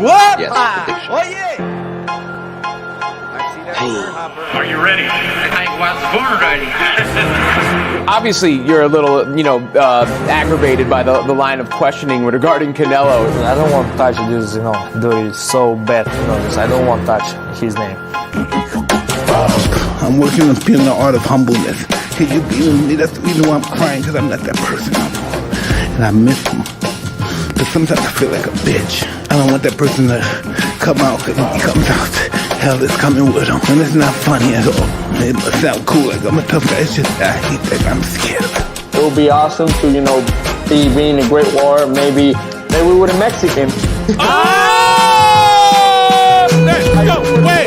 What? Yes, prediction. Oye. Are you ready? I was born ready. Obviously, you're a little, aggravated by the line of questioning regarding Canelo. I don't want to touch this, dirty, so bad, I don't want to touch his name. I'm working on feeling the art of humbleness. Can you be with me? That's the reason why I'm crying, because I'm not that person no more. And I miss him. But sometimes I feel like a bitch. I don't want that person to come out, because when he comes out, hell is coming with him. And it's not funny at all. It must sound cool, like I'm a tough guy. It's just, I hate that I'm scared of it. It would be awesome to, being a great war, maybe with a Mexican. Let's go. Wait,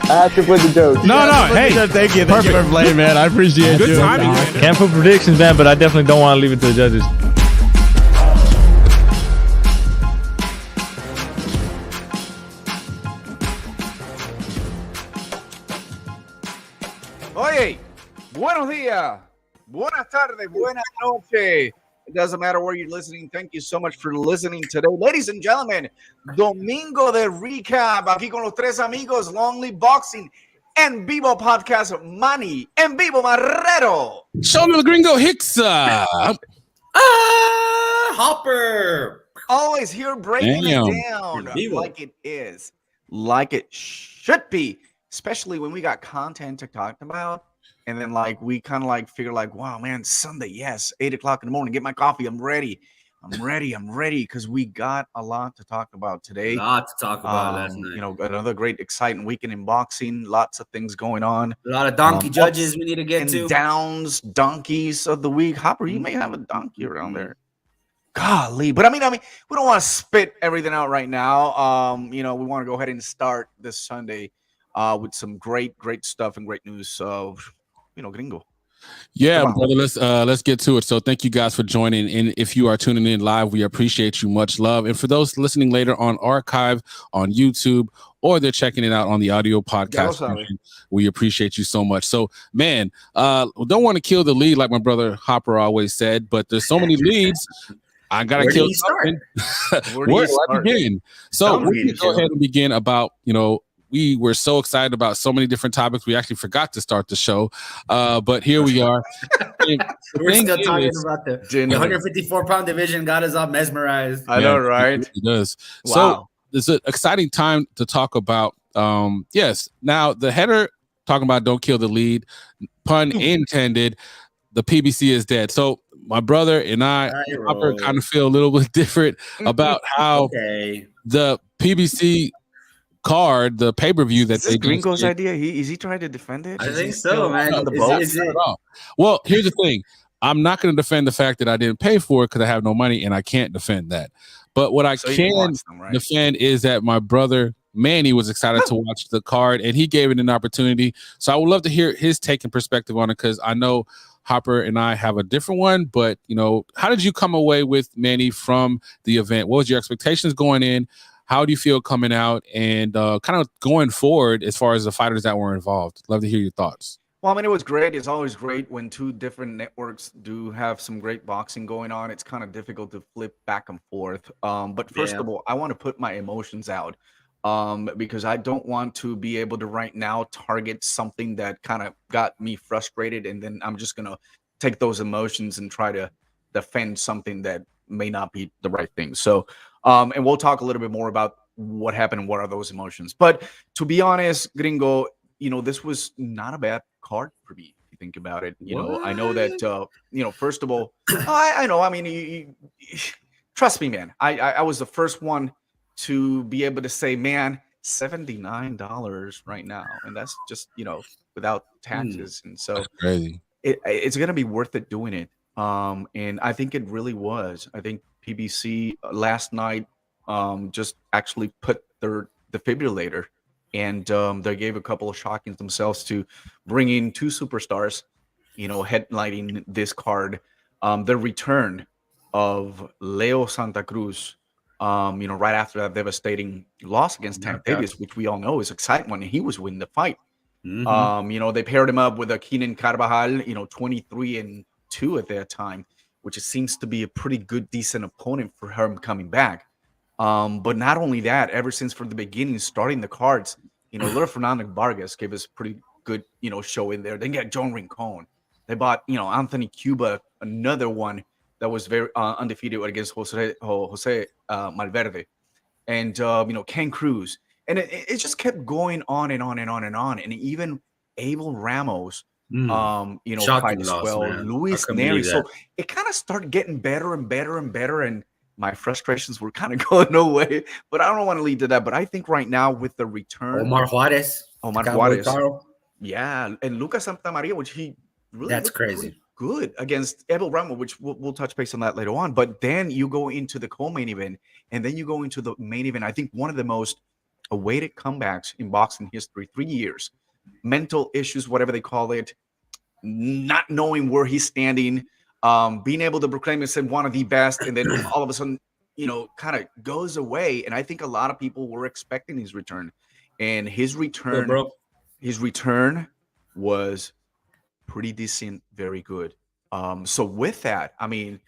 I have to put the joke. No. Hey, thank you. Perfect for play, man. I appreciate Good you. timing. Can't put predictions, man, but I definitely don't want to leave it to the judges. Oye, buenos días, buenas tardes, buenas noches. It doesn't matter where you're listening. Thank you so much for listening today. Ladies and gentlemen, Domingo de Recap, aquí con los tres amigos, LongLiveBoxing, EnVivo Podcast, Manny, EnVivo Marrero. Show me the Gringo Hicks. Hopper. Always here breaking it down like it is, like it should be, especially when we got content to talk about. And then we kind of figure wow, man, Sunday, yes, 8 o'clock in the morning, get my coffee. I'm ready. Because we got a lot to talk about today. A lot to talk about last night. Another great, exciting weekend in boxing. Lots of things going on. A lot of donkey judges we need to get to. Downs, donkeys of the week. Hopper, you may have a donkey around there. Golly. But I mean, we don't want to spit everything out right now. We want to go ahead and start this Sunday with some great stuff and great news of Gringo. Yeah, brother, let's get to it. So thank you guys for joining. And if you are tuning in live, we appreciate you. Much love. And for those listening later on archive on YouTube, or they're checking it out on the audio podcast, we appreciate you so much. So, man, don't want to kill the lead like my brother Hopper always said, but there's so many leads. I gotta kill something. Where do I begin? So we can go ahead and begin about, we were so excited about so many different topics. We actually forgot to start the show, but here we are. We're still talking about the 154-pound division. Got us all mesmerized. I know, right? It does. Wow. So it's an exciting time to talk about. Yes. Now the header talking about don't kill the lead. Pun intended. The PBC is dead. So my brother and I kind of feel a little bit different about how the PBC card, the pay-per-view that they Gringo's idea. Is he trying to defend it? I think so, man. On the boat? Well, here's the thing. I'm not going to defend the fact that I didn't pay for it because I have no money, and I can't defend that. But what I can defend is that my brother Manny was excited to watch the card, and he gave it an opportunity. So I would love to hear his take and perspective on it, because I know Hopper and I have a different one. But how did you come away with Manny from the event? What was your expectations going in? How do you feel coming out, and kind of going forward as far as the fighters that were involved? Love to hear your thoughts. Well, I mean, it was great. It's always great when two different networks do have some great boxing going on. It's kind of difficult to flip back and forth. But first of all, I want to put my emotions out because I don't want to be able to right now target something that kind of got me frustrated. And then I'm just going to take those emotions and try to defend something that may not be the right thing. So, and we'll talk a little bit more about what happened and what are those emotions. But to be honest, Gringo, this was not a bad card for me. If you think about it, I know that, first of all, I know. I mean, trust me, man. I was the first one to be able to say, man, $79 right now, and that's just without taxes. And so that's crazy. It's gonna be worth it doing it. And I think it really was. I think PBC last night just actually put their defibrillator, and they gave a couple of shockings themselves to bring in two superstars, headlining this card. The return of Leo Santa Cruz, right after that devastating loss against Tank Davis, which we all know is exciting when he was winning the fight. They paired him up with a Keenan Carvajal, 23-2 at that time, which it seems to be a pretty good, decent opponent for him coming back. But not only that, ever since from the beginning, starting the cards, little Fernando Vargas gave us pretty good, show in there. Then get John Rincon. They bought, Anthony Cuba, another one that was very undefeated against Jose Malverde, and Ken Cruz, and it just kept going on and on and on and on, and even Abel Ramos, fight as well, Luis Neri. So it kind of started getting better and better and better, and my frustrations were kind of going away. But I don't want to lead to that. But I think right now with the return, Omar Juarez, yeah, and Lucas Santamaria, which he really that's crazy. Good against Abel Ramos, which we'll touch base on that later on. But then you go into the co-main event, and then you go into the main event. I think one of the most awaited comebacks in boxing history, 3 years, mental issues, whatever they call it, not knowing where he's standing, being able to proclaim himself one of the best, and then all of a sudden, kind of goes away. And I think a lot of people were expecting his return, and his return was pretty decent, very good. So with that, I mean,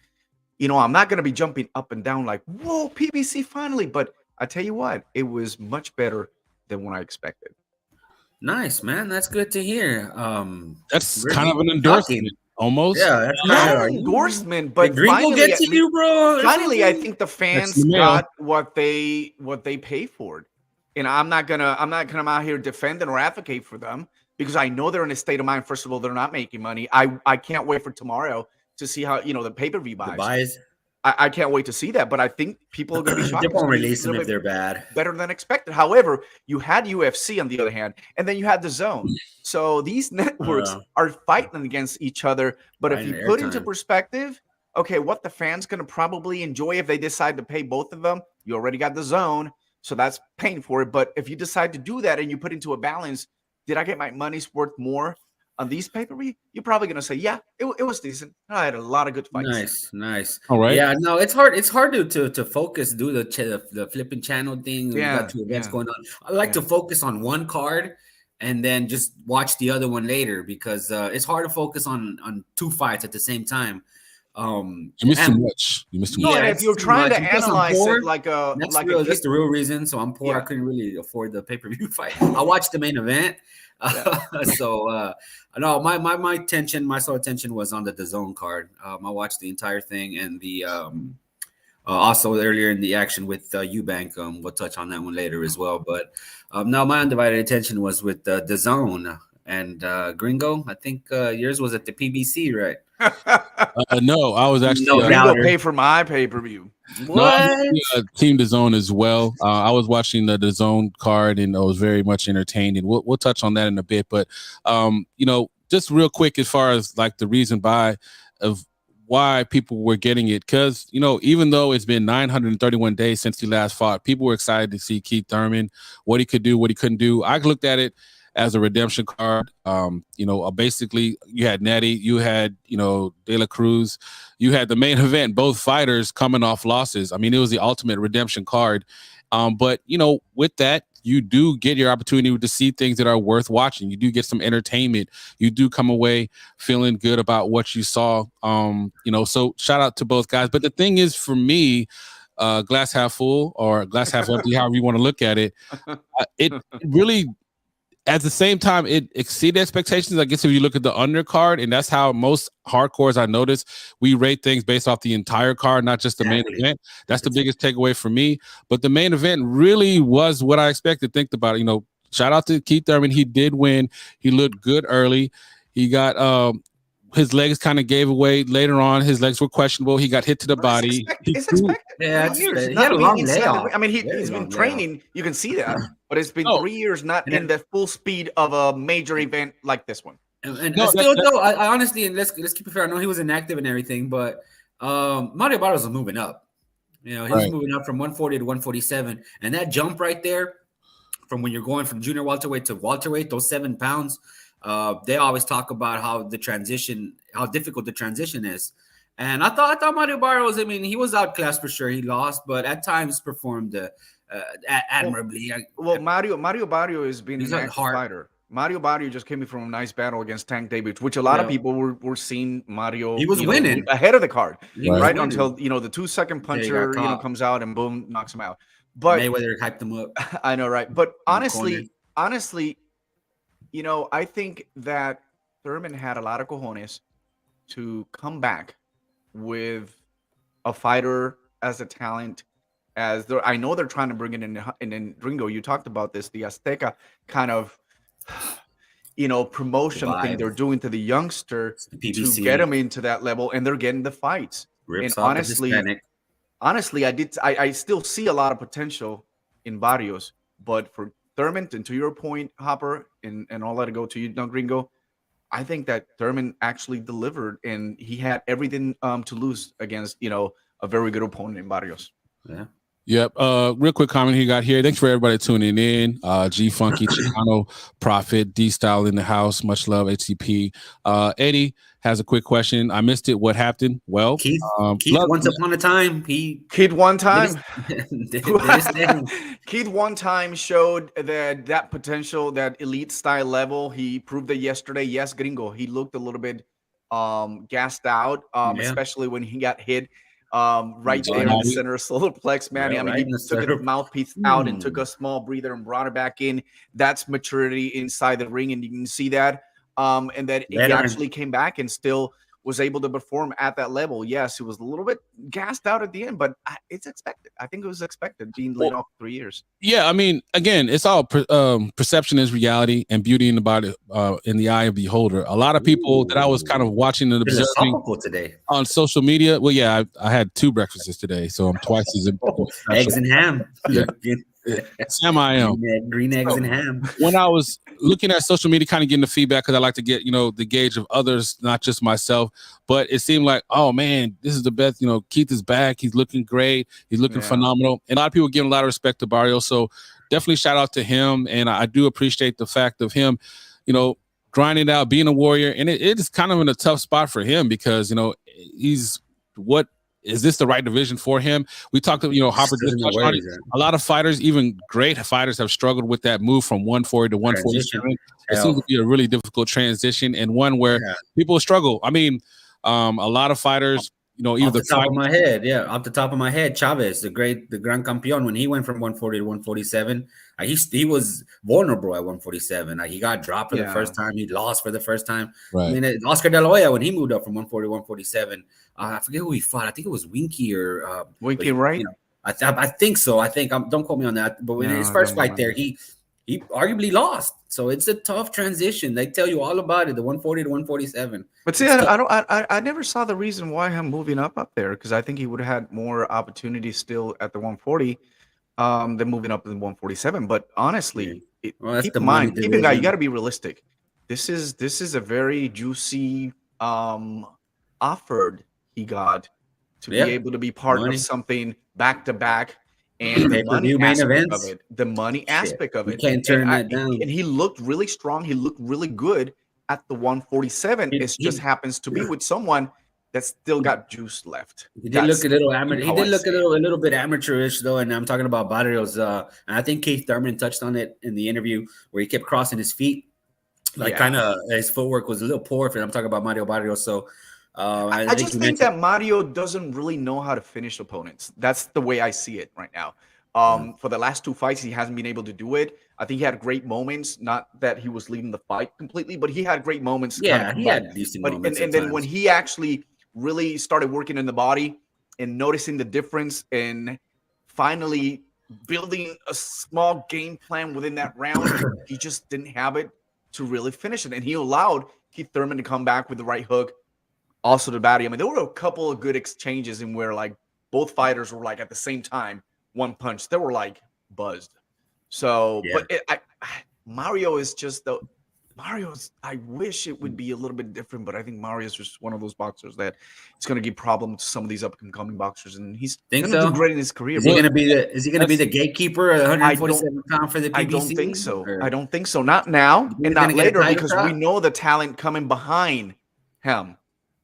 I'm not going to be jumping up and down like, whoa, PBC finally, but I tell you what, it was much better than what I expected. Nice, man. That's good to hear. That's really kind of an endorsement, almost. Yeah, that's not an endorsement, but Gringo get to you, bro. Finally, I think the fans got what they pay for, and I'm not gonna come out here defending or advocate for them, because I know they're in a state of mind. First of all, they're not making money. I can't wait for tomorrow to see how the pay-per-view buys. I can't wait to see that. But I think people are going to be shocked. They won't release them if they're bad. Better than expected. However, you had UFC on the other hand, and then you had DAZN. So these networks are fighting against each other. But if you put into perspective, okay, what the fans going to probably enjoy if they decide to pay both of them, you already got DAZN, so that's paying for it. But if you decide to do that and you put into a balance, did I get my money's worth more on these pay-per-view? You're probably gonna say, yeah, it was decent. I had a lot of good fights. Nice. All right. Yeah, no, it's hard. It's hard to focus, do the flipping channel thing. Yeah, we got 2 events going on. I like to focus on one card and then just watch the other one later, because it's hard to focus on 2 fights at the same time. You missed too much. No, and if you're trying to analyze it that's the real reason. So I'm poor. I couldn't really afford the pay-per-view fight. I watched the main event. So no, my attention, my sole attention was on the DAZN card. I watched the entire thing, and the also earlier in the action with Eubank. We'll touch on that one later as well. But now my undivided attention was with the DAZN and Gringo. I think yours was at the PBC, right? No, I was actually Gringo pay for my pay-per-view. What? No, Team DAZN as well. I was watching the DAZN card, and I was very much entertained, and we'll touch on that in a bit. But just real quick, as far as like the reason of why people were getting it, because even though it's been 931 days since he last fought, people were excited to see Keith Thurman, what he could do, what he couldn't do. I looked at it as a redemption card. Basically you had Nettie, you had, De La Cruz, you had the main event, both fighters coming off losses. I mean, it was the ultimate redemption card. But with that, you do get your opportunity to see things that are worth watching. You do get some entertainment. You do come away feeling good about what you saw. So shout out to both guys. But the thing is, for me, glass half full or glass half empty, however you want to look at it, it really, at the same time, it exceeded expectations. I guess if you look at the undercard, and that's how most hardcores I notice, we rate things based off the entire card, not just the main event. That's the biggest takeaway for me. But the main event really was what I expected. Think about it. Shout out to Keith Thurman. He did win. He looked good early. He got his legs kind of gave away later on. His legs were questionable. He got hit to the body. It's expected. Yeah, he had a long layoff. I mean, he's been training. You can see that. But it's been 3 years not in the full speed of a major event like this one. I honestly, and let's keep it fair. I know he was inactive and everything, but Mario Barrios was moving up. He was moving up from 140 to 147. And that jump right there, from when you're going from junior welterweight to welterweight, those 7 pounds, they always talk about how difficult the transition is. And I thought Mario Barrios, I mean, he was outclassed for sure. He lost, but at times performed admirably. Mario Barrios has been an active fighter. Mario Barrios just came in from a nice battle against Tank Davis, which a lot of people were seeing Mario. He was winning ahead of the card, right? winning. Until the 2-second puncher comes out and boom, knocks him out. But Mayweather hyped him up. I know, right? But honestly, I think that Thurman had a lot of cojones to come back with a fighter as a talent. I know they're trying to bring it in, and then Gringo, you talked about this, the Azteca kind of promotion thing they're doing to the youngster to get him into that level, and they're getting the fights. Rips and honestly, I still see a lot of potential in Barrios, but for Thurman, and to your point, Hopper, and I'll let it go to you now, Gringo, I think that Thurman actually delivered, and he had everything to lose against a very good opponent in Barrios. Yeah. Yep. Real quick comment he got here. Thanks for everybody tuning in. G Funky, Chicano, Prophet, D Style in the house. Much love, HCP. Eddie has a quick question. I missed it. What happened? Well, Keith once upon a time, Keith one time Keith one time showed that potential, that elite style level. He proved it yesterday. Yes, Gringo. He looked a little bit gassed out, especially when he got hit. Right there in the center solar plex, Manny. He took the mouthpiece out and took a small breather and brought it back in. That's maturity inside the ring, and you can see that. And that he actually came back and still was able to perform at that level. Yes, it was a little bit gassed out at the end, but it's expected. I think it was expected, being laid off 3 years. Yeah, I mean, again, it's all perception is reality, and beauty in the body, in the eye of the beholder. A lot of people that I was kind of watching and observing today on social media. Well, yeah, I had 2 breakfasts today, so I'm twice as important. Eggs and ham. Yeah. Sam, I am green eggs and ham. When I was looking at social media, kind of getting the feedback, because I like to get the gauge of others, not just myself. But it seemed like, oh man, this is the best. Keith is back. He's looking great. He's looking phenomenal. And a lot of people giving a lot of respect to Barrios. So definitely shout out to him. And I do appreciate the fact of him, grinding out, being a warrior. And it is kind of in a tough spot for him because he's what. Is this the right division for him? We talked to, Hopper just touched on it. A lot of fighters, even great fighters, have struggled with that move from 140 to 147. It seems to be a really difficult transition, and one where people struggle. I mean, a lot of fighters, either off the top of my head, Chavez, the Gran Campeón, when he went from 140 to 147, he was vulnerable at 147. He got dropped for the first time. He lost for the first time. Right. I mean, Oscar De La Hoya, when he moved up from 140 to 147, I forget who he fought. I think it was Winky or Winky, right? I think so. Don't quote me on that. But in his first fight there, he arguably lost. So it's a tough transition. They tell you all about it, the 140 to 147. But see, I never saw the reason why him moving up there, because I think he would have had more opportunities still at the 140 than moving up to the 147. But honestly, keep in mind, you got to be realistic. This is a very juicy offered he got to be able to be part of something back to back. And the money aspect of it, You can't turn that down. And he looked really strong. He looked really good at the 147. It just happens to be with someone that's still got juice left. He did look a little amateur. He did look a little bit amateurish though, and I'm talking about Barrios. And I think Keith Thurman touched on it in the interview where he kept crossing his feet, kind of his footwork was a little poor. If I'm talking about Mario Barrios, so. I just think that Mario doesn't really know how to finish opponents. That's the way I see it right now. For the last 2 fights, he hasn't been able to do it. I think he had great moments. Not that he was leading the fight completely, but he had great moments. Yeah, he had decent moments. And then when he actually really started working in the body and noticing the difference and finally building a small game plan within that round, he just didn't have it to really finish it. And he allowed Keith Thurman to come back with the right hook. Also the body. I mean, there were a couple of good exchanges in where both fighters were at the same time, one punch. They were buzzed. So, but Mario is just I wish it would be a little bit different, but I think Mario's just one of those boxers that it's going to give problems to some of these up and coming boxers, and he's going to do great in his career. Is he going to be the gatekeeper at 147 pound for the PBC? I don't think so. I don't think so. Not now and not later, because we know the talent coming behind him.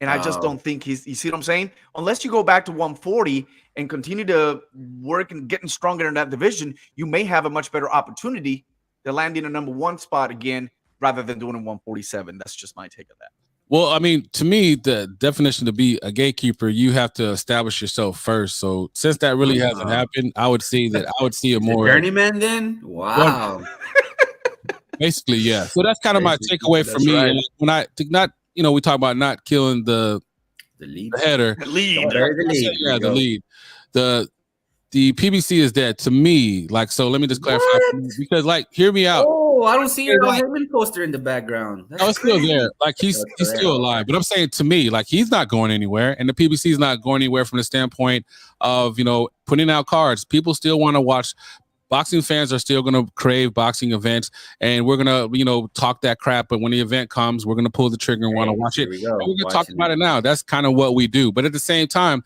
And I just don't think you see what I'm saying? Unless you go back to 140 and continue to work and getting stronger in that division, you may have a much better opportunity to land in a number 1 spot again rather than doing it 147. That's just my take of that. Well, I mean, to me, the definition to be a gatekeeper, you have to establish yourself first. So since that really hasn't happened, I would see a more journeyman then. Wow. Basically, yeah. So that's kind of my takeaway for me. Right. And when I not, we talk about not killing the lead, the header, The lead. yeah, the lead. The PBC is dead to me. Like, so let me just clarify because, like, hear me out. Oh, I don't see your Heyman poster in the background. That's it's still there. Like he's still alive. But I'm saying to me, like he's not going anywhere, and the PBC is not going anywhere from the standpoint of putting out cards. People still want to watch. Boxing fans are still going to crave boxing events, and we're going to talk that crap. But when the event comes, we're going to pull the trigger and want to watch it. We're going to talk about it now. That's kind of what we do. But at the same time,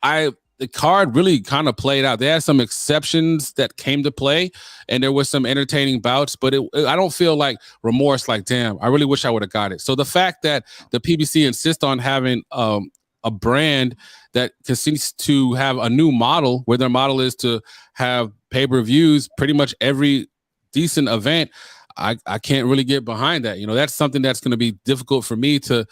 the card really kind of played out. They had some exceptions that came to play, and there was some entertaining bouts, but I don't feel like remorse, like, damn, I really wish I would have got it. So the fact that the PBC insists on having a brand that continues to have a new model, where their model is to have pay-per-views pretty much every decent event, I can't really get behind that. That's something that's going to be difficult for me to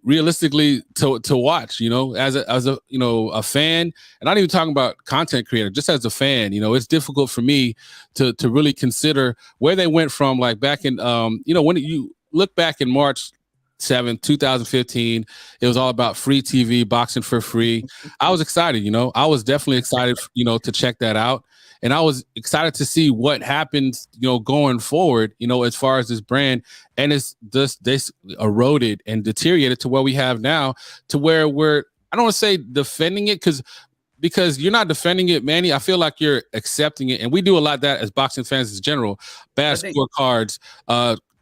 realistically to watch, as a fan, and not even talking about content creator, just as a fan, it's difficult for me to really consider where they went from, like back in when you look back in March 7th, 2015, it was all about free TV, boxing for free. I was excited, I was definitely excited, to check that out. And I was excited to see what happens, going forward, as far as this brand. And it's just this eroded and deteriorated to where we have now, to where I don't want to say defending it, because you're not defending it, Manny. I feel like you're accepting it. And we do a lot of that as boxing fans in general. Bad scorecards,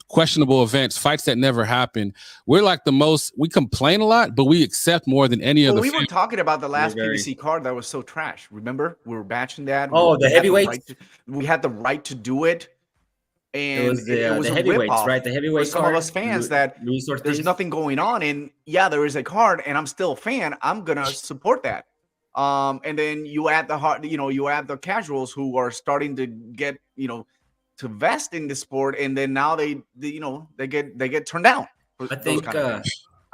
questionable events, fights that never happen. We're like we complain a lot, but we accept more than any other. We were talking about the last PBC card that was so trash. Remember? We were batching that. Oh, the heavyweights. We had the right to do it. And it was the heavyweights, right? The heavyweight some of us fans that there's nothing going on. And yeah, there is a card, and I'm still a fan. I'm gonna support that. And then you add the casuals who are starting to get, to vest in the sport, and then now they get turned down.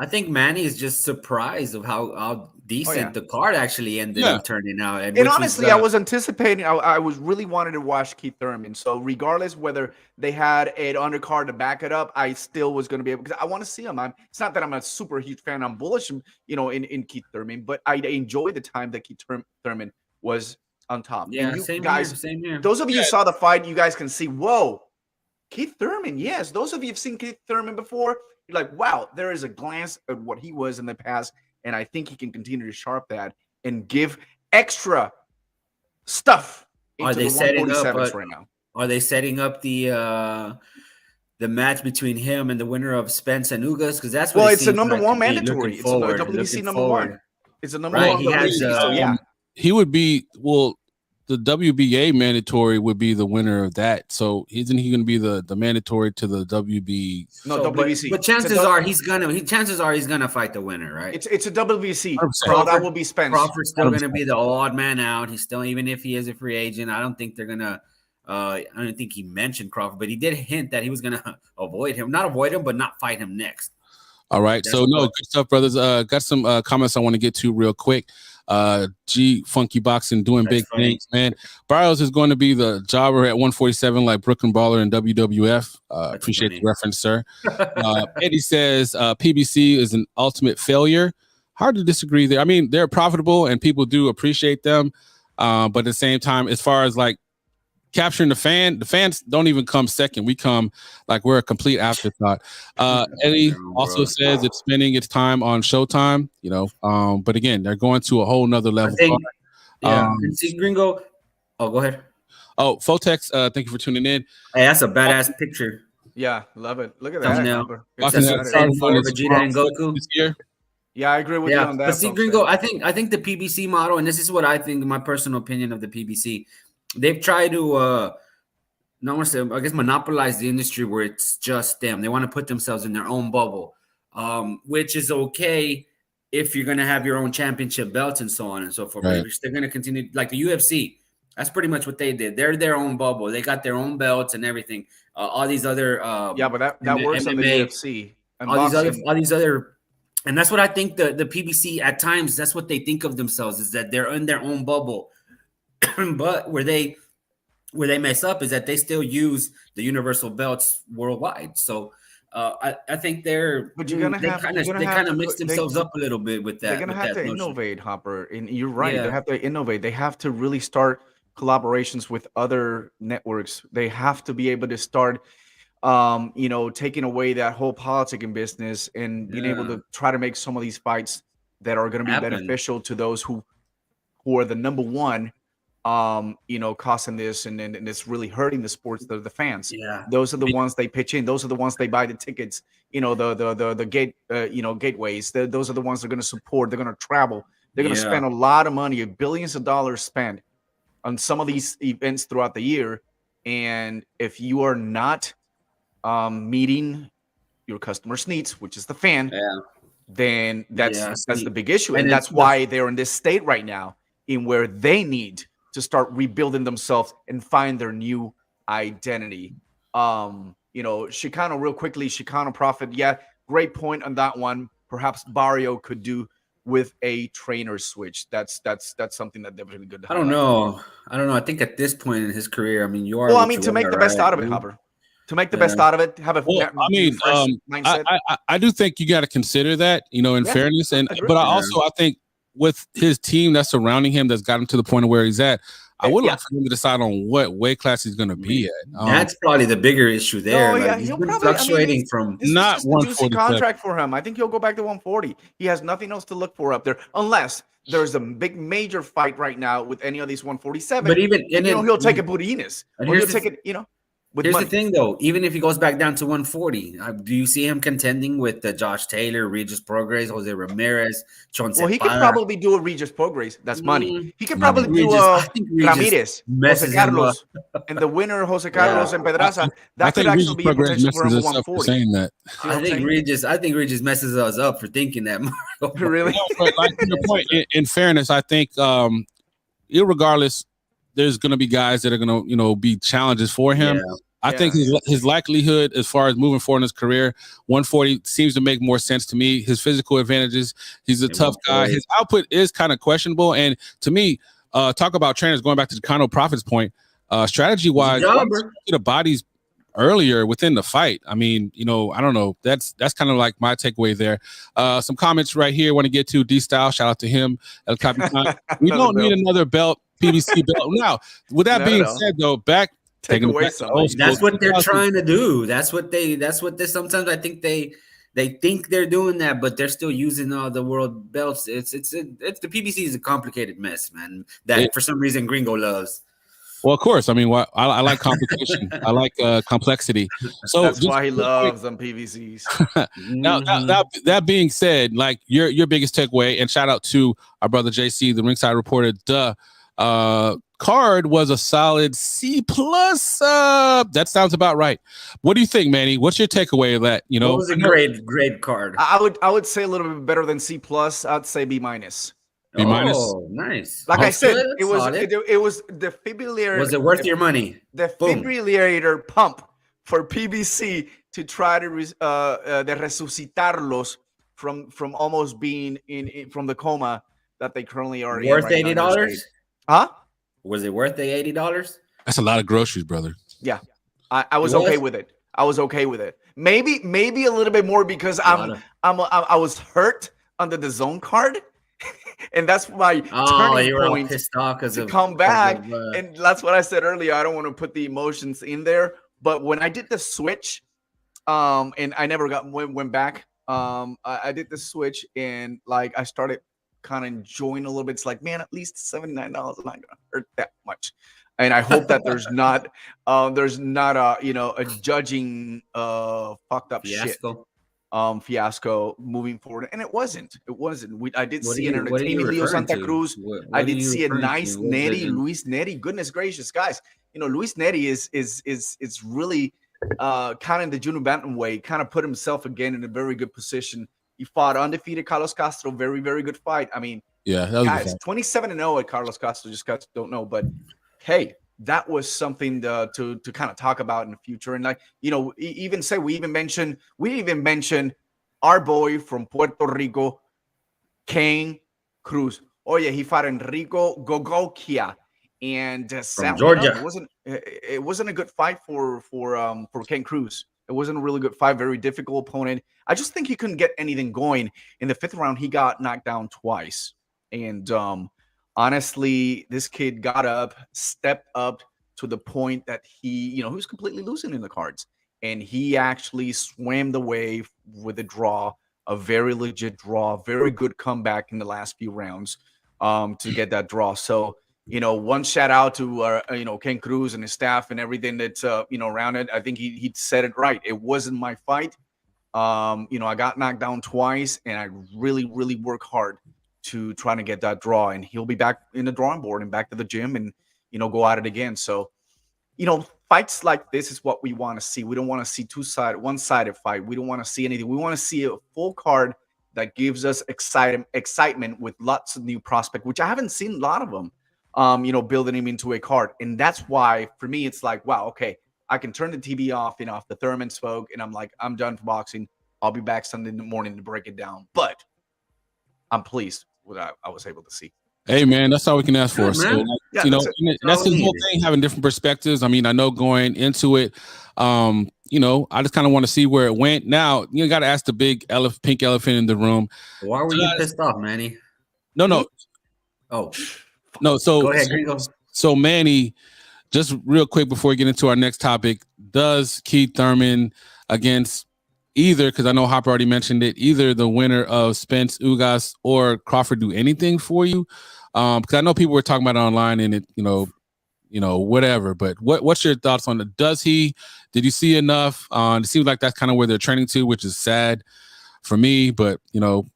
I think Manny is just surprised of how decent the card actually ended up turning out. And honestly, I was anticipating. I was really wanted to watch Keith Thurman. So regardless whether they had an undercard to back it up, I still was going to be able, because I want to see him. It's not that I'm a super huge fan. I'm bullish, in Keith Thurman, but I enjoy the time that Keith Thurman was on top. Yeah, same here. Those of you who saw the fight, you guys can see, whoa, Keith Thurman. Yes, those of you have seen Keith Thurman before. You're like, wow, there is a glance at what he was in the past, and I think he can continue to sharp that and give extra stuff into the 147s right now. Are they setting up the match between him and the winner of Spence and Ugas? Because that's what it's a number one mandatory. It's a WBC number one. It's a number one. He has, so yeah. He would be the WBA mandatory would be the winner of that. So isn't he going to be the mandatory to the WB? No, WBC. But chances are he's gonna fight the winner, right? It's a WBC. So that will be Spence. Crawford's still gonna be the odd man out. He's still, even if he is a free agent, I don't think they're gonna. I don't think he mentioned Crawford, but he did hint that he was gonna avoid him, not avoid him, but not fight him next. All right. So good stuff, brothers. Got some comments I want to get to real quick. G Funky Boxing doing big things, man. Barrios is going to be the jobber at 147 like Brooklyn Baller in WWF. Appreciate the reference, sir. Eddie says PBC is an ultimate failure. Hard to disagree there. I mean, they're profitable and people do appreciate them. But at the same time, as far as like capturing the fans don't even come second. We come like we're a complete afterthought. Eddie also says it's spending its time on Showtime, but again, they're going to a whole nother level. See, Gringo. Oh, go ahead. Oh, Fotex, thank you for tuning in. Hey, that's a badass picture. Yeah, love it. Look at that. Vegeta and Goku this year. Yeah, I agree with you on that. But see, Gringo, I think the PBC model, and this is what I think, my personal opinion of the PBC. They've tried to, monopolize the industry where it's just them. They want to put themselves in their own bubble, which is okay if you're going to have your own championship belts and so on and so forth. Right. They're going to continue, like the UFC. That's pretty much what they did. They're their own bubble. They got their own belts and everything. All these other but that works on the UFC and all these other, and that's what I think the PBC at times, that's what they think of themselves, is that they're in their own bubble. But where they mess up is that they still use the universal belts worldwide. So I think they kind of mix themselves up a little bit with that. They're gonna have to innovate, Hopper, and you're right. They have to innovate. They have to really start collaborations with other networks. They have to be able to start, taking away that whole politicking business and being able to try to make some of these fights that are going to be beneficial to those who are the number one. Causing this and it's really hurting the sports, the fans. Yeah, those are the ones they pitch in. Those are the ones they buy the tickets. The gate, gateways. Those are the ones they're going to support. They're going to travel. They're going to spend a lot of money, billions of dollars spent on some of these events throughout the year. And if you are not meeting your customers' needs, which is the fan, then that's the big issue, and that's why they're in this state right now, in where they need to start rebuilding themselves and find their new identity. Chicano, real quickly, Chicano Prophet. Yeah, great point on that one. Perhaps Barrio could do with a trainer switch. That's something that definitely good. I don't know. I think at this point in his career, I mean, to make the best out of it, Hopper. To make the best out of it, have a mindset. I do think you got to consider that, in fairness, but I think with his team that's surrounding him, that's got him to the point of where he's at, I would like for him to decide on what weight class he's going to be at. That's probably the bigger issue there. He's been fluctuating from not 140 contract for him. I think he'll go back to 140. He has nothing else to look for up there, unless there's a big major fight right now with any of these 147. But even he'll take a Budinez, or he'll take it. Here's the thing, though. Even if he goes back down to 140, do you see him contending with Josh Taylor, Regis Prograis, Jose Ramirez, Chonce? Well, he could probably do a Regis Prograis. That's money. He could probably do Ramirez, Jose Carlos, and the winner, Jose Carlos and Pedraza. That could actually be a potential for him at 140. Saying that. I think Regis messes us up for thinking that. Really? But like to your point, in fairness, I think, irregardless, there's going to be guys that are going to, be challenges for him. Yeah. I think his likelihood as far as moving forward in his career, 140 seems to make more sense to me. His physical advantages, he's a tough guy. His output is kind of questionable. And to me, talk about trainers, going back to Chicano Prophet's point, strategy-wise, the bodies earlier within the fight. I mean, I don't know. That's kind of like my takeaway there. Some comments right here I want to get to. D-Style, shout out to him. El Capitan. We don't need another belt. PBC belt. Now, with that being said, though, take away something. That's what they're trying to do. That's what they sometimes I think they think they're doing that, but they're still using the world belts. It's the PBC is a complicated mess, man. That for some reason Gringo loves. Well, of course. I mean, I like complication. I like complexity. So that's why he loves them PVCs. Now, that being said, like your biggest takeaway, and shout out to our brother JC, the ringside reporter. Card was a solid C+. That sounds about right. What do you think, Manny? What's your takeaway of that? It was a great card. I would say a little bit better than C+. I'd say B-. B-? Oh, nice. Like I said, it was defibrillator. Was it worth your money? Defibrillator pump for PBC to try to resucitarlos from almost being from the coma that they currently are. Worth $80? Huh? Was it worth the $80? That's a lot of groceries, brother. Yeah, I was okay with it. I was okay with it. Maybe a little bit more because I was hurt under the DAZN card, and that's my turning point pissed off to come back. And that's what I said earlier. I don't want to put the emotions in there, but when I did the switch, and I never went back. I did the switch, and like I started kind of enjoying a little bit. It's like, man, at least $79 is not gonna hurt that much. And I hope that there's not a judging fucked up fiasco moving forward. And it wasn't. I did see an entertaining Leo Santa Cruz. I did see a nice Luis Neri. Goodness gracious, guys. Luis Neri is really kind of the junior bantamweight, kind of put himself again in a very good position. He fought undefeated Carlos Castro. Very, very good fight. I mean, yeah, that was guys, 27-0 at Carlos Castro. Just guys don't know, but hey, that was something to kind of talk about in the future. And like, we even mentioned our boy from Puerto Rico, Kane Cruz. Oh yeah, he fought Enrico Gogokia, and from Georgia. It wasn't a good fight for Kane Cruz. It wasn't a really good fight. Very difficult opponent. I just think he couldn't get anything going. In the 5th round, he got knocked down twice, and honestly, this kid got up, stepped up to the point that he was completely losing in the cards, and he actually swam the way with a draw. A very legit draw, very good comeback in the last few rounds to get that draw. So, one shout out to, Ken Cruz and his staff and everything that's, around it. I think he said it right. It wasn't my fight. I got knocked down twice, and I really, really work hard to try to get that draw. And he'll be back in the drawing board and back to the gym and, go at it again. So, fights like this is what we want to see. We don't want to see one-sided fight. We don't want to see anything. We want to see a full card that gives us excitement with lots of new prospects, which I haven't seen a lot of them, building him into a card. And that's why, for me, it's like, wow, okay, I can turn the TV off, off the Thurman smoke, and I'm like, I'm done for boxing. I'll be back Sunday in the morning to break it down. But I'm pleased with what I was able to see. Hey man, that's all we can ask for. So, that's the whole thing, having different perspectives. I mean, I know going into it, I just kind of want to see where it went. Now, you got to ask the big pink elephant in the room. Why were you pissed off, Manny? No. Oh, no. So go ahead, Gringo. So Manny, just real quick before we get into our next topic, does Keith Thurman against either, because I know Hopper already mentioned it, either the winner of Spence Ugas or Crawford do anything for you? Because I know people were talking about it online and it, whatever. But what's your thoughts on it? Did you see enough? It seems like that's kind of where they're trending to, which is sad for me. But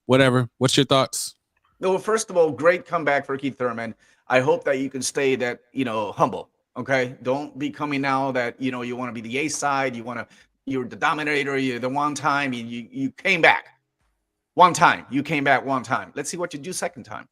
whatever. What's your thoughts? Well, first of all, great comeback for Keith Thurman. I hope that you can stay that humble. Okay, don't be coming now that you want to be the A side. You're the dominator. You're the one time you came back. One time you came back. One time. Let's see what you do second time.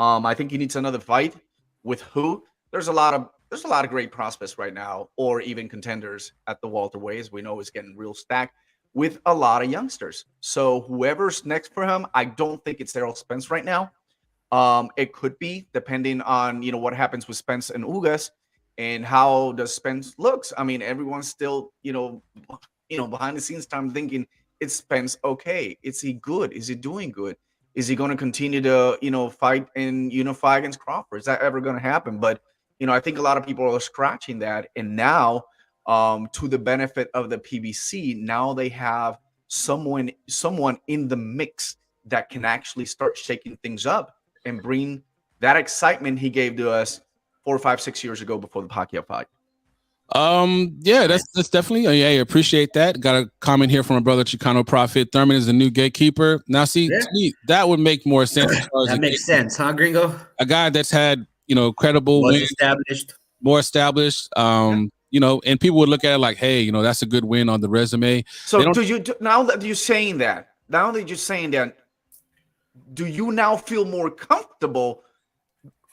I think he needs another fight. With who? There's a lot of great prospects right now, or even contenders at the welterweight. We know is getting real stacked with a lot of youngsters. So whoever's next for him, I don't think it's Errol Spence right now. It could be depending on what happens with Spence and Ugas and how does Spence looks. I mean, everyone's still behind the scenes time thinking, is Spence okay? Is he good? Is he doing good? Is he going to continue to, fight and unify against Crawford? Is that ever going to happen? But, I think a lot of people are scratching that. And now, to the benefit of the PBC, now they have someone in the mix that can actually start shaking things up and bring that excitement he gave to us 4, 5, 6 years ago before the Pacquiao fight. Yeah, that's definitely. I appreciate that. Got a comment here from a brother Chicano Prophet. Thurman is the new gatekeeper. Now, see, to me, that would make more sense. That makes sense, huh, Gringo? A guy that's had credible, more established. And people would look at it like, hey, that's a good win on the resume. So, now that you're saying that, do you now feel more comfortable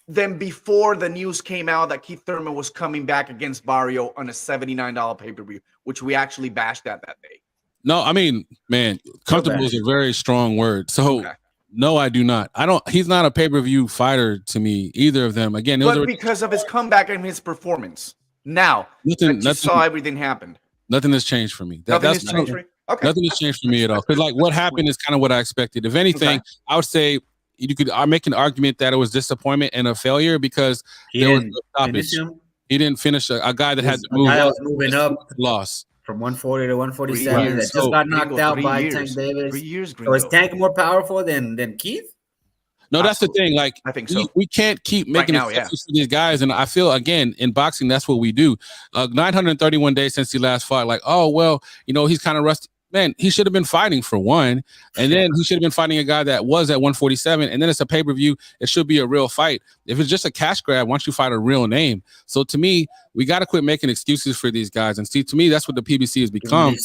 than before the news came out that Keith Thurman was coming back against Barrios on a $79 pay-per-view, which we actually bashed at that day? No, I mean, man, comfortable is a very strong word. So, okay. No, I do not. He's not a pay-per-view fighter to me, either of them. Again, because of his comeback and his performance. Now, nothing saw everything happened. Nothing has changed for me. Nothing has changed for you? Okay. Nothing has changed for me at all. Because what happened is kind of what I expected. If anything, I would say you could make an argument that it was disappointment and a failure because there was no stoppage. He didn't finish a guy that had to move. A guy that was moving up, lost from 140 to 147. That just got knocked out by Tank Davis. 3 years. So is Tank more powerful than Keith? No, that's the thing. Like, I think so. We can't keep making excuses for these guys, and I feel again in boxing that's what we do. 931 days since he last fought. Like, oh well, he's kind of rusty. Man, he should have been fighting for one, and then he should have been fighting a guy that was at 147, and then it's a pay-per-view. It should be a real fight. If it's just a cash grab, why don't you fight a real name? So to me, we got to quit making excuses for these guys. And see, to me, that's what the PBC has become,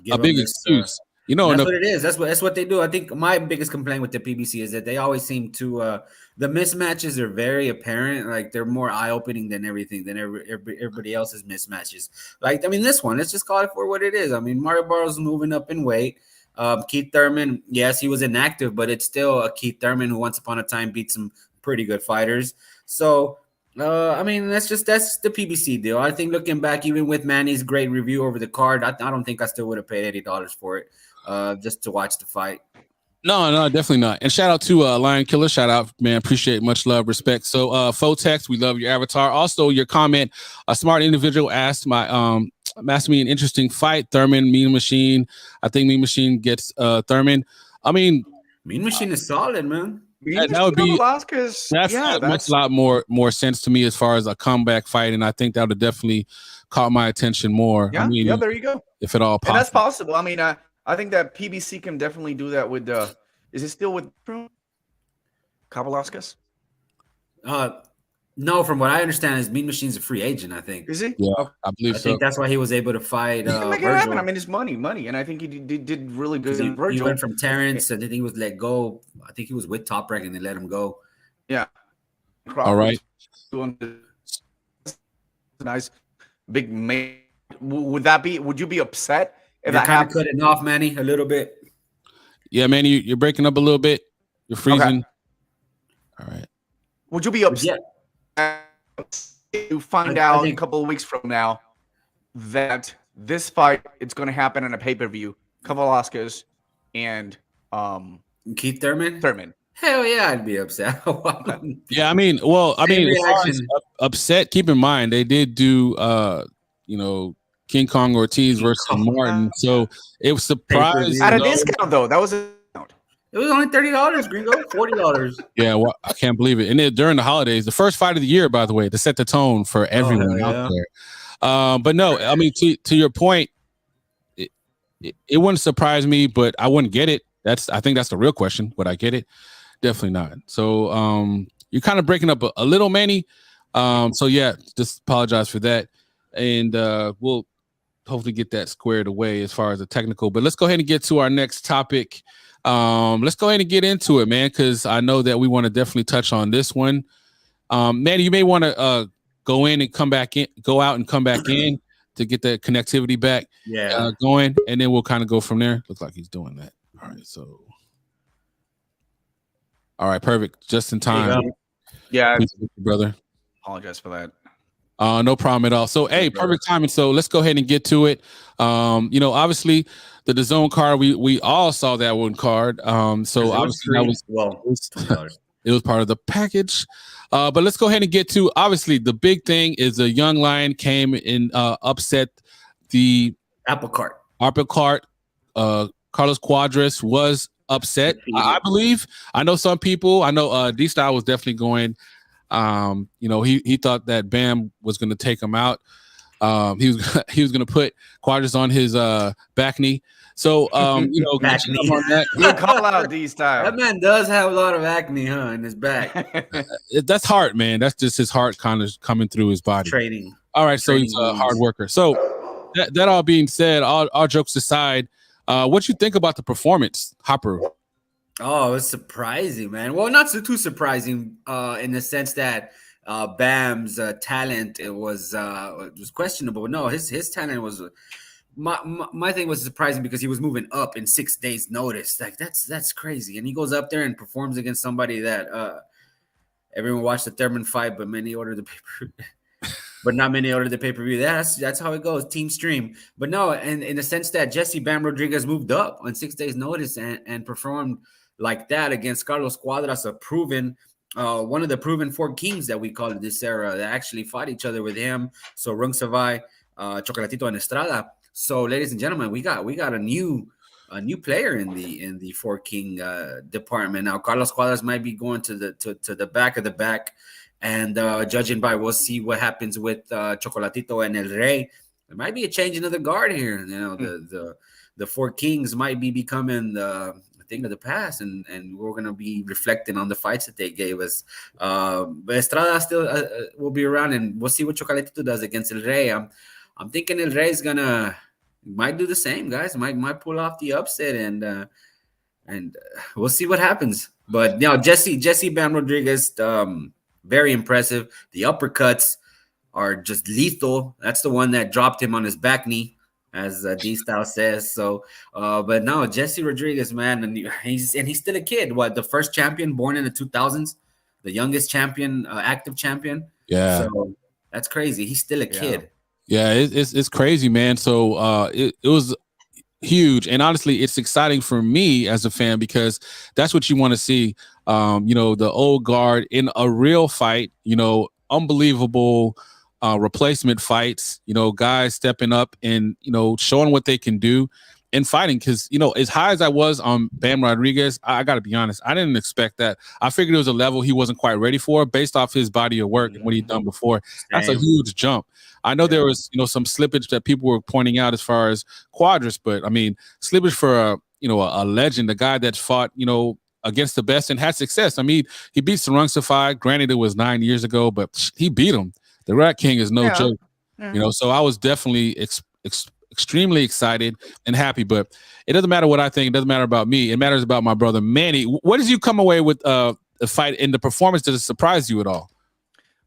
a big excuse. You know, that's what it is. That's what they do. I think my biggest complaint with the PBC is that they always seem to the mismatches are very apparent. Like they're more eye-opening than everybody else's mismatches. Like, I mean, this one, let's just call it for what it is. I mean, Mario Barrios moving up in weight. Keith Thurman, yes, he was inactive, but it's still a Keith Thurman who once upon a time beat some pretty good fighters. So I mean, that's the PBC deal. I think looking back, even with Manny's great review over the card, I don't think I still would have paid $80 for it just to watch the fight. No, definitely not. And shout out to Lion Killer. Shout out, man. Appreciate, much love, respect. So Fotex, we love your avatar. Also, your comment, a smart individual asked me an interesting fight. Thurman, Mean Machine. I think Mean Machine gets Thurman. I mean, Mean Machine is solid, man. That would be Vazquez. That's a lot more sense to me as far as a comeback fight, and I think that would have definitely caught my attention more. Yeah, I mean, there you go. If at all possible, and that's possible. I mean, I think that PBC can definitely do that with is it still with Vazquez? No, from what I understand, is Mean Machine's a free agent. I think. Is he? Yeah, I believe so. I think that's why he was able to fight. He can make it happen. I mean, it's money, and I think he did really good. He went from Terrence, and then he was let go. I think he was with Top Rank, and they let him go. Yeah. All right. Nice, big man. Would you be upset if You're that kind happened? of cutting off, Manny, a little bit. Yeah, man, you're breaking up a little bit. You're freezing. Okay. All right. Would you be upset to find out a couple of weeks from now that this fight it's going to happen in a pay-per-view? Vazquez and Keith Thurman. Hell yeah, I'd be upset. Yeah, I mean, upset. Keep in mind they did do King Kong Ortiz versus Martin, so it was surprised at a discount though. That was a discount. It was only $30, Gringo. $40. Yeah, well, I can't believe it. And then during the holidays, the first fight of the year, by the way, to set the tone for everyone out there. But no, I mean, to your point, it wouldn't surprise me, but I wouldn't get it. I think that's the real question. Would I get it? Definitely not. So you're kind of breaking up a little, Manny. So yeah, just apologize for that. And we'll hopefully get that squared away as far as the technical. But let's go ahead and get to our next topic. Let's go ahead and get into it, man, because I know that we want to definitely touch on this one. Manny, you may want to go out and come back in to get that connectivity back going, and then we'll kind of go from there. Looks like he's doing that. All right, so all right, perfect. Just in time. Yeah, brother. Apologize for that. No problem at all. So, hey, perfect timing. So let's go ahead and get to it. Obviously the DAZN card, we all saw that one card. So obviously it was part of the package. But let's go ahead and get to, obviously the big thing is the young lion came and upset the apple cart. Carlos Cuadras was upset. I believe. I know some people. I know D-Style was definitely going. He thought that Bam was going to take him out. He was going to put Cuadras on his back knee. So back knee. On that. You call out D-Style. That man does have a lot of acne, in his back. That's heart, man. That's just his heart kind of coming through his body. Training. All right, so he's a hard worker. So that all being said, all jokes aside, what you think about the performance, Hopper? Oh, it's surprising, man. Well, not too surprising in the sense that Bam's talent was questionable. No, his talent was. My thing was surprising because he was moving up in 6 days' notice. Like that's crazy, and he goes up there and performs against somebody that everyone watched the Thurman fight, but many ordered the pay-per-view. But not many ordered the pay-per-view. That's how it goes, team stream. But no, and in the sense that Jesse Bam Rodriguez moved up on 6 days' notice and performed like that against Carlos Cuadras, one of the proven four kings that we call it this era that actually fought each other with him. So Rung Savai, Chocolatito, and Estrada. So, ladies and gentlemen, we got a new player in the four king department now. Carlos Cuadras might be going to the back of the back, and judging by, we'll see what happens with Chocolatito and El Rey. There might be a changing of the guard here. The four kings might be becoming the thing of the past, and we're going to be reflecting on the fights that they gave us. But Estrada still will be around, and we'll see what Chocolatito does against El Rey. I'm thinking El Rey is gonna might do the same, guys. Might pull off the upset, and we'll see what happens. But Jesse Bam Rodriguez, very impressive. The uppercuts are just lethal. That's the one that dropped him on his back knee, as D-Style says. So, but no, Jesse Rodriguez, man, and he's still a kid. What, the first champion born in the 2000s, the youngest champion, active champion. Yeah, so that's crazy. He's still a kid. Yeah, it's crazy, man. So it was huge, and honestly, it's exciting for me as a fan because that's what you want to see. The old guard in a real fight. Unbelievable replacement fights. Guys stepping up and showing what they can do in fighting. Because as high as I was on Bam Rodriguez, I got to be honest, I didn't expect that. I figured it was a level he wasn't quite ready for based off his body of work and what he'd done before. That's a huge jump. I know there was some slippage that people were pointing out as far as Cuadras, but I mean slippage for a legend, a guy that's fought against the best and had success. I mean, he beat Sarungsafai. Granted, it was 9 years ago, but he beat him. The Rat King is no joke. So I was definitely extremely excited and happy. But it doesn't matter what I think. It doesn't matter about me. It matters about my brother Manny. What did you come away with the fight and the performance? Did it surprise you at all?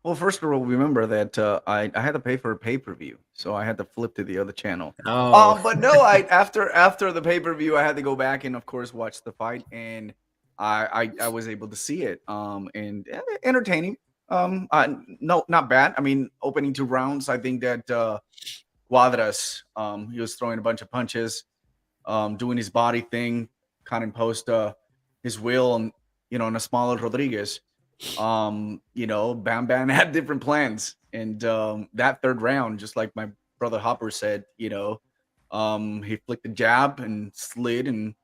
Well, first of all, remember that I had to pay for a pay-per-view, so I had to flip to the other channel. But no, after the pay-per-view, I had to go back and, of course, watch the fight, and I was able to see it. And entertaining. No, not bad. I mean, opening 2 rounds, I think that Cuadras, he was throwing a bunch of punches, doing his body thing, kind of imposed his will on on a smaller Rodriguez. Bam Bam had different plans, and that 3rd round, just like my brother Hopper said, he flicked a jab and slid and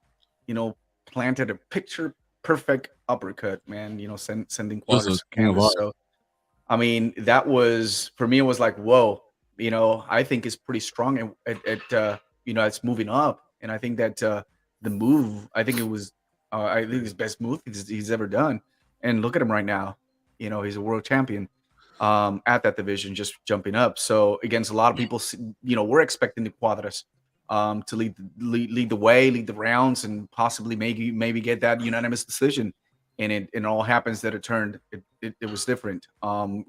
planted a picture perfect uppercut, man, sending Cuadras to canvas. So I mean, that was, for me, it was like, whoa, I think it's pretty strong at it's moving up, and I think that the move, I think it was his best move he's ever done. And look at him right now. He's a world champion at that division, just jumping up. So against a lot of people, we're expecting the Cuadras to lead the way, lead the rounds, and possibly maybe get that unanimous decision. And it all happens that it was different.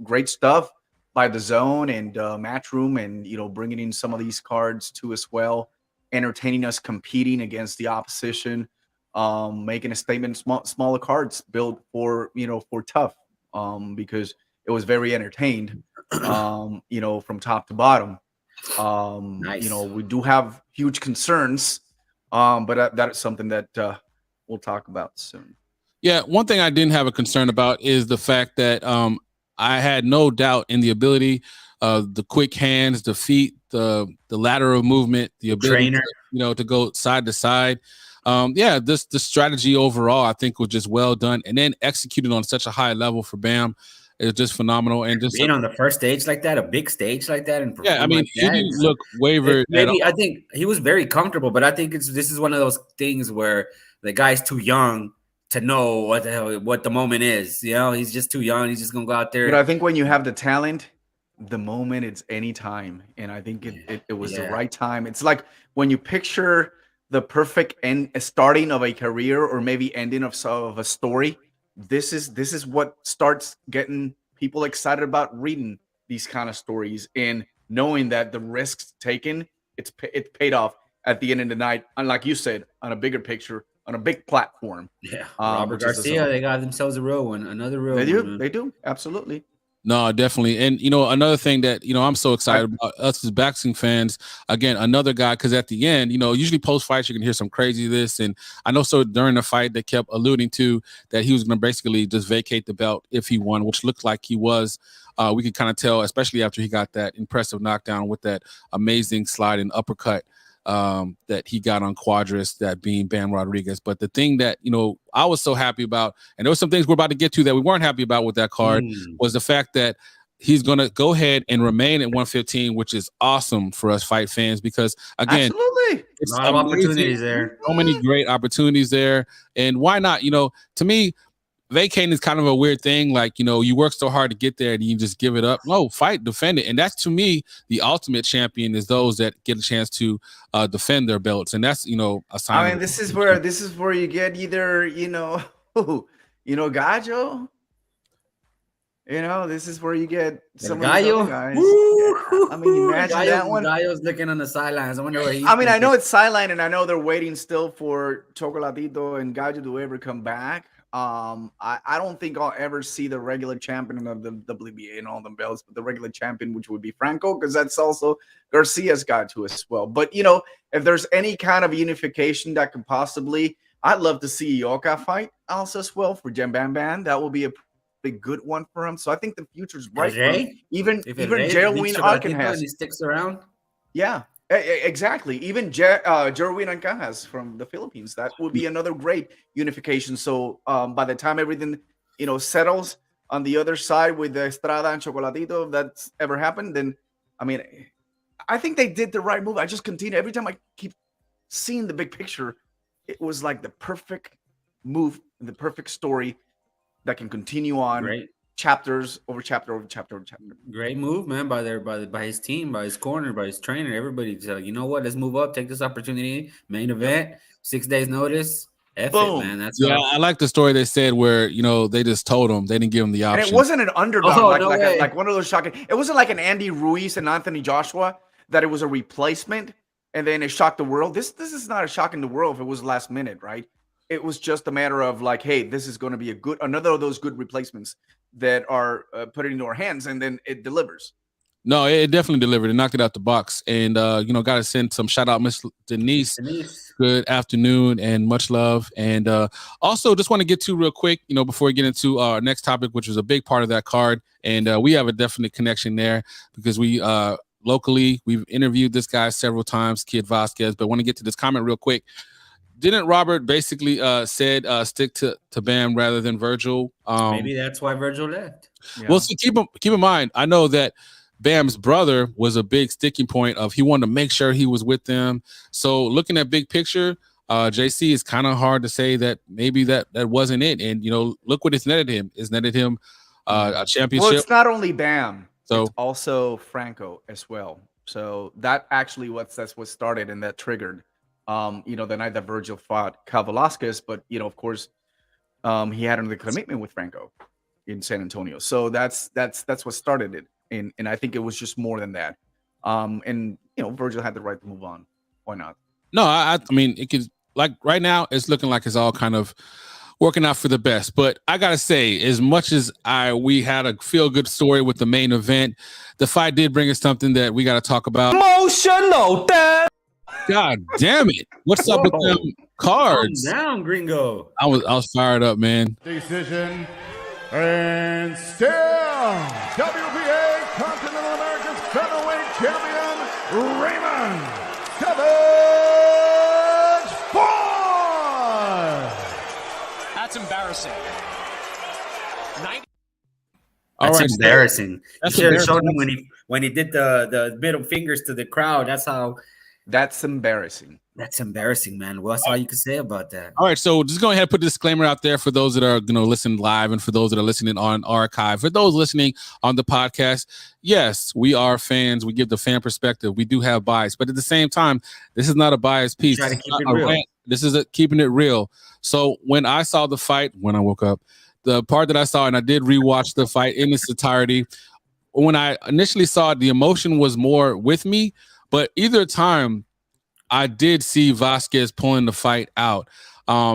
Great stuff by the Zone and Matchroom, and bringing in some of these cards too as well, entertaining us, competing against the opposition. Making a statement, smaller cards built for tough, because it was very entertained, from top to bottom. Nice. We do have huge concerns, but that is something that we'll talk about soon. Yeah, one thing I didn't have a concern about is the fact that I had no doubt in the ability, the quick hands, the feet, the lateral movement, the ability to go side to side. The strategy overall, I think, was just well done, and then executed on such a high level for Bam. It was just phenomenal, and just being on the first stage like that, a big stage like that, and I mean, he didn't look wavered. Maybe I think he was very comfortable, but I think this is one of those things where the guy's too young to know what the moment is. He's just too young. He's just gonna go out there. I think when you have the talent, the moment, it's any time, and I think it was the right time. It's like when you picture the perfect starting of a career, or maybe ending of a story. This is what starts getting people excited about reading these kind of stories, and knowing that the risks taken, it's paid off at the end of the night. Unlike you said, on a bigger picture, on a big platform. Yeah, Robert Garcia, they got themselves a real one, another real one. They do, absolutely. No, definitely. And, another thing that, I'm so excited about us as boxing fans, again, another guy, because at the end, usually post-fights, you can hear some crazy this. And I know so during the fight, they kept alluding to that he was going to basically just vacate the belt if he won, which looked like he was. We could kind of tell, especially after he got that impressive knockdown with that amazing sliding uppercut that he got on Cuadras, that being Bam Rodriguez. But the thing that, I was so happy about, and there were some things we're about to get to that we weren't happy about with that card, was the fact that he's going to go ahead and remain at 115, which is awesome for us fight fans, because, again, it's a lot of opportunities there. So many great opportunities there. And why not? To me, vacating is kind of a weird thing. Like, you know, you work so hard to get there and you just give it up. No, fight, defend it. And that's, to me, the ultimate champion is those that get a chance to defend their belts. And that's, you know, a sign. I mean, this is where you get either, you know, Gajo. You know, this is where you get some of these other guys. Yeah. I mean, imagine that one. Gallo's looking on the sidelines. I wonder what he's I know it's sideline, and I know they're waiting still for Chocolatito and Gallo to ever come back. I don't think I'll ever see the regular champion of the WBA and all the belts, but the regular champion, which would be Franco, because that's also Garcia's got to as well. But, you know, if there's any kind of unification that could possibly, I'd love to see Ioka fight also as well for Jem Bam Bam. That will be a good one for him. So I think the future's bright. Even Jerwin Alcanhas, he sticks around. Yeah, exactly. Even Jerwin Alcanhas from the Philippines. That would be another great unification. So by the time everything, you know, settles on the other side with the Estrada and Chocolatito, if that's ever happened, then I mean, I think they did the right move. I just continue every time I keep seeing the big picture. It was like the perfect move, the perfect story that can continue on chapters over chapter over chapter over chapter. Great move, man, by his team, by his corner, by his trainer. Everybody's like, you know what? Let's move up, take this opportunity. Main event, 6 days notice. Boom. It, man. That's I like the story they said where, you know, they just told him, they didn't give him the option. And it wasn't an underdog, like one of those shocking. It wasn't like an Andy Ruiz and Anthony Joshua that it was a replacement and then it shocked the world. This is not a shock in the world if it was last minute, right? It was just a matter of like, hey, this is going to be another of those good replacements that are put into our hands, and then it delivers. No, it definitely delivered. It knocked it out the box. And, you know, got to send some shout out, Miss Denise. Good afternoon and much love. And also just want to get to real quick, you know, before we get into our next topic, which was a big part of that card. And we have a definite connection there because we locally, we've interviewed this guy several times, Kid Vazquez, but I want to get to this comment real quick. Didn't Robert basically said stick to Bam rather than Virgil? Maybe that's why Virgil left. Yeah. Well, see, keep in mind, I know that Bam's brother was a big sticking point of he wanted to make sure he was with them. So looking at big picture, JC, is kind of hard to say that maybe that wasn't it. And, you know, look what it's netted him. It's netted him a championship. Well, it's not only Bam. So it's also Franco as well. So that's what started and that triggered. You know, the night that Virgil fought Cal Velasquez, but, you know, of course, he had another commitment with Franco in San Antonio. So that's what started it. And I think it was just more than that. And, you know, Virgil had the right to move on. Why not? No, I mean, it could, like right now, it's looking like it's all kind of working out for the best. But I got to say, as much as we had a feel-good story with the main event, the fight did bring us something that we got to talk about. Emotional, Dad. God damn it. What's up with them cards? Calm down, Gringo. I was fired up, man. Decision. And still WBA Continental America's featherweight champion, Raymond Savage Ford. That's embarrassing. That's embarrassing. You should have shown him when he did the middle fingers to the crowd. That's embarrassing. That's embarrassing, man. Well, that's all you can say about that. All right, so just go ahead and put a disclaimer out there for those that are going to listen live and for those that are listening on archive. For those listening on the podcast, yes, we are fans. We give the fan perspective. We do have bias, but at the same time, this is not a biased piece. Try to keep it real. This is keeping it real. So when I saw the fight, when I woke up, the part that I saw, and I did rewatch the fight in its entirety, when I initially saw it, the emotion was more with me. But either time, I did see Vazquez pulling the fight out.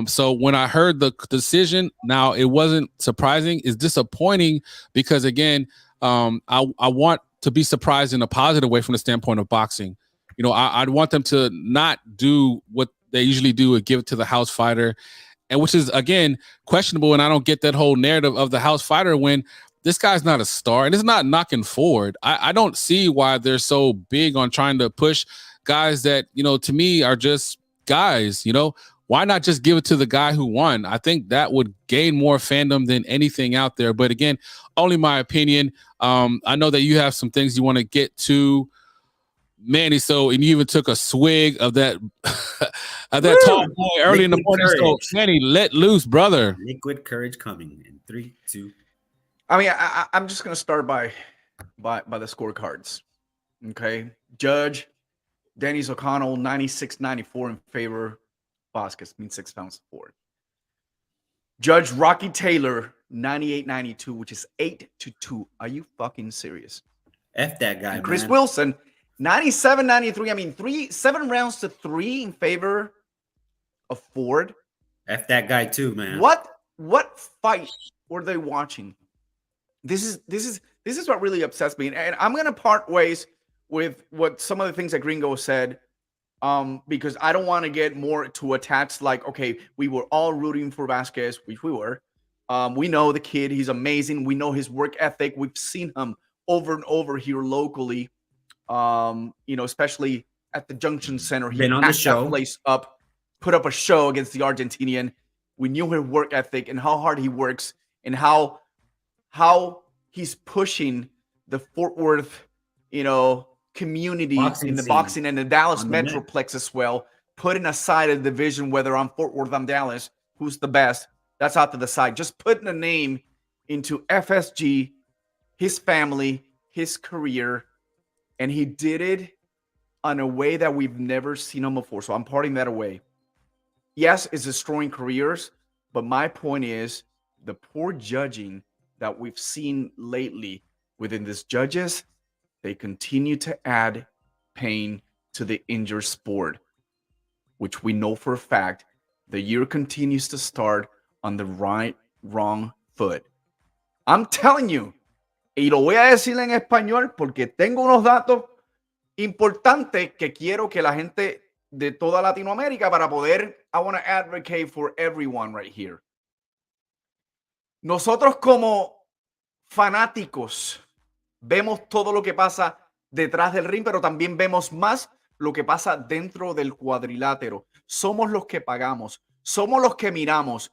So when I heard the decision, now it wasn't surprising. It's disappointing because, again, I want to be surprised in a positive way from the standpoint of boxing. You know, I'd want them to not do what they usually do and give it to the house fighter, and which is, again, questionable. And I don't get that whole narrative of the house fighter when this guy's not a star, and it's not knocking forward. I don't see why they're so big on trying to push guys that, you know, to me are just guys. You know, why not just give it to the guy who won? I think that would gain more fandom than anything out there. But again, only my opinion. I know that you have some things you want to get to Manny, so and you even took a swig of that tall boy early in the morning. So Manny, let loose, brother. Liquid courage coming in 3, 2. I mean, I'm just gonna start by the scorecards. Okay, Judge Dennis O'Connell 96-94 in favor. Vazquez means 6 pounds forward. Judge Rocky Taylor 98-92, which is 8-2. Are you fucking serious? F that guy. And Chris Wilson 97-93. I mean, 7 rounds to 3 in favor of Ford. F that guy too, man. What fight were they watching? This is what really upsets me, and I'm gonna part ways with what some of the things that Gringo said, because I don't want to get more too attached. Like, okay, we were all rooting for Vazquez, which we were. We know the kid; he's amazing. We know his work ethic. We've seen him over and over here locally. Especially at the Junction Center. He been on the show, that place up, put up a show against the Argentinian. We knew his work ethic and how hard he works, and how he's pushing the Fort Worth, community in the boxing and the Dallas Metroplex as well, putting aside a division, whether I'm Fort Worth, I'm Dallas, who's the best, that's out to the side. Just putting a name into FSG, his family, his career, and he did it in a way that we've never seen him before. So I'm parting that away. Yes, it's destroying careers, but my point is the poor judging that we've seen lately within these judges, they continue to add pain to the injured sport, which we know for a fact the year continues to start on the wrong foot. I'm telling you, y lo voy a decir en español porque tengo unos datos importantes que quiero que la gente de toda Latinoamérica para poder, I want to advocate for everyone right here. Nosotros como fanáticos vemos todo lo que pasa detrás del ring, pero también vemos más lo que pasa dentro del cuadrilátero. Somos los que pagamos, somos los que miramos.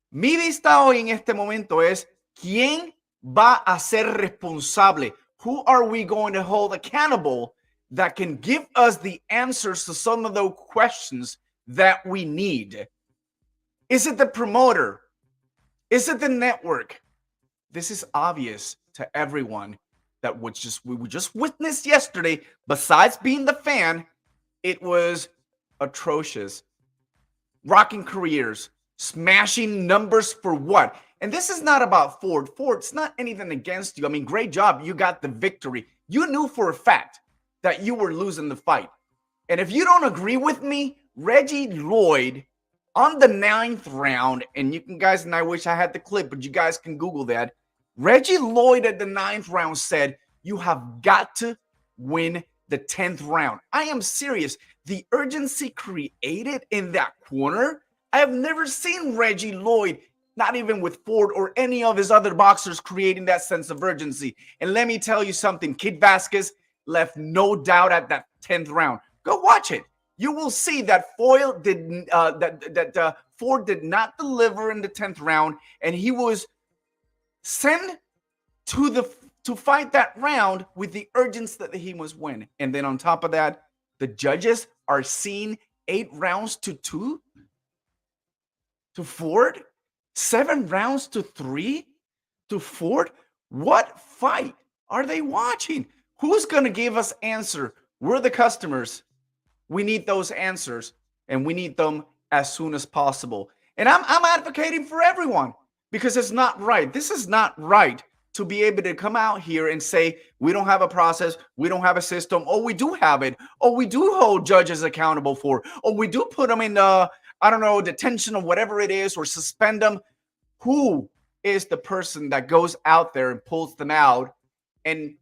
Mi vista hoy en este momento es ¿quién va a ser responsable? Who are we going to hold accountable that can give us the answers to some of those questions that we need? Is it the promoter? Is it the network? This is obvious to everyone that we just witnessed yesterday. Besides being the fan, it was atrocious. Rocking careers, smashing numbers for what? And this is not about Ford. Ford, it's not anything against you. I mean, great job. You got the victory. You knew for a fact that you were losing the fight. And if you don't agree with me, Reggie Lloyd on the 9th round, and you can guys, and I wish I had the clip, but you guys can Google that. Reggie Lloyd at the 9th round said, you have got to win the 10th round. I am serious. The urgency created in that corner, I have never seen Reggie Lloyd, not even with Ford or any of his other boxers, creating that sense of urgency. And let me tell you something, Kid Vazquez left no doubt at that 10th round. Go watch it. You will see that Ford did not deliver in the 10th round, and he was sent to fight that round with the urgency that he must win. And then on top of that, the judges are seeing 8 rounds to 2 to Ford, 7 rounds to 3 to Ford. What fight are they watching? Who's going to give us answer? We're the customers. We need those answers, and we need them as soon as possible. And I'm advocating for everyone because it's not right. This is not right to be able to come out here and say we don't have a process, we don't have a system, or we do have it, or we do hold judges accountable for, or we do put them in, detention or whatever it is, or suspend them. Who is the person that goes out there and pulls them out and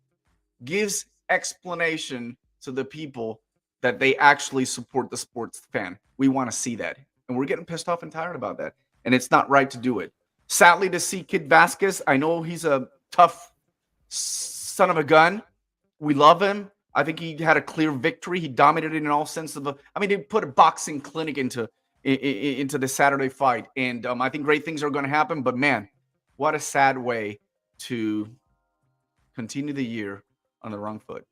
gives explanation to the people that they actually support the sports fan? We want to see that. And we're getting pissed off and tired about that. And it's not right to do it. Sadly, to see Kid Vazquez, I know he's a tough son of a gun. We love him. I think he had a clear victory. He dominated in all sense of he put a boxing clinic into the Saturday fight. And I think great things are going to happen. But, man, what a sad way to continue the year on the wrong foot.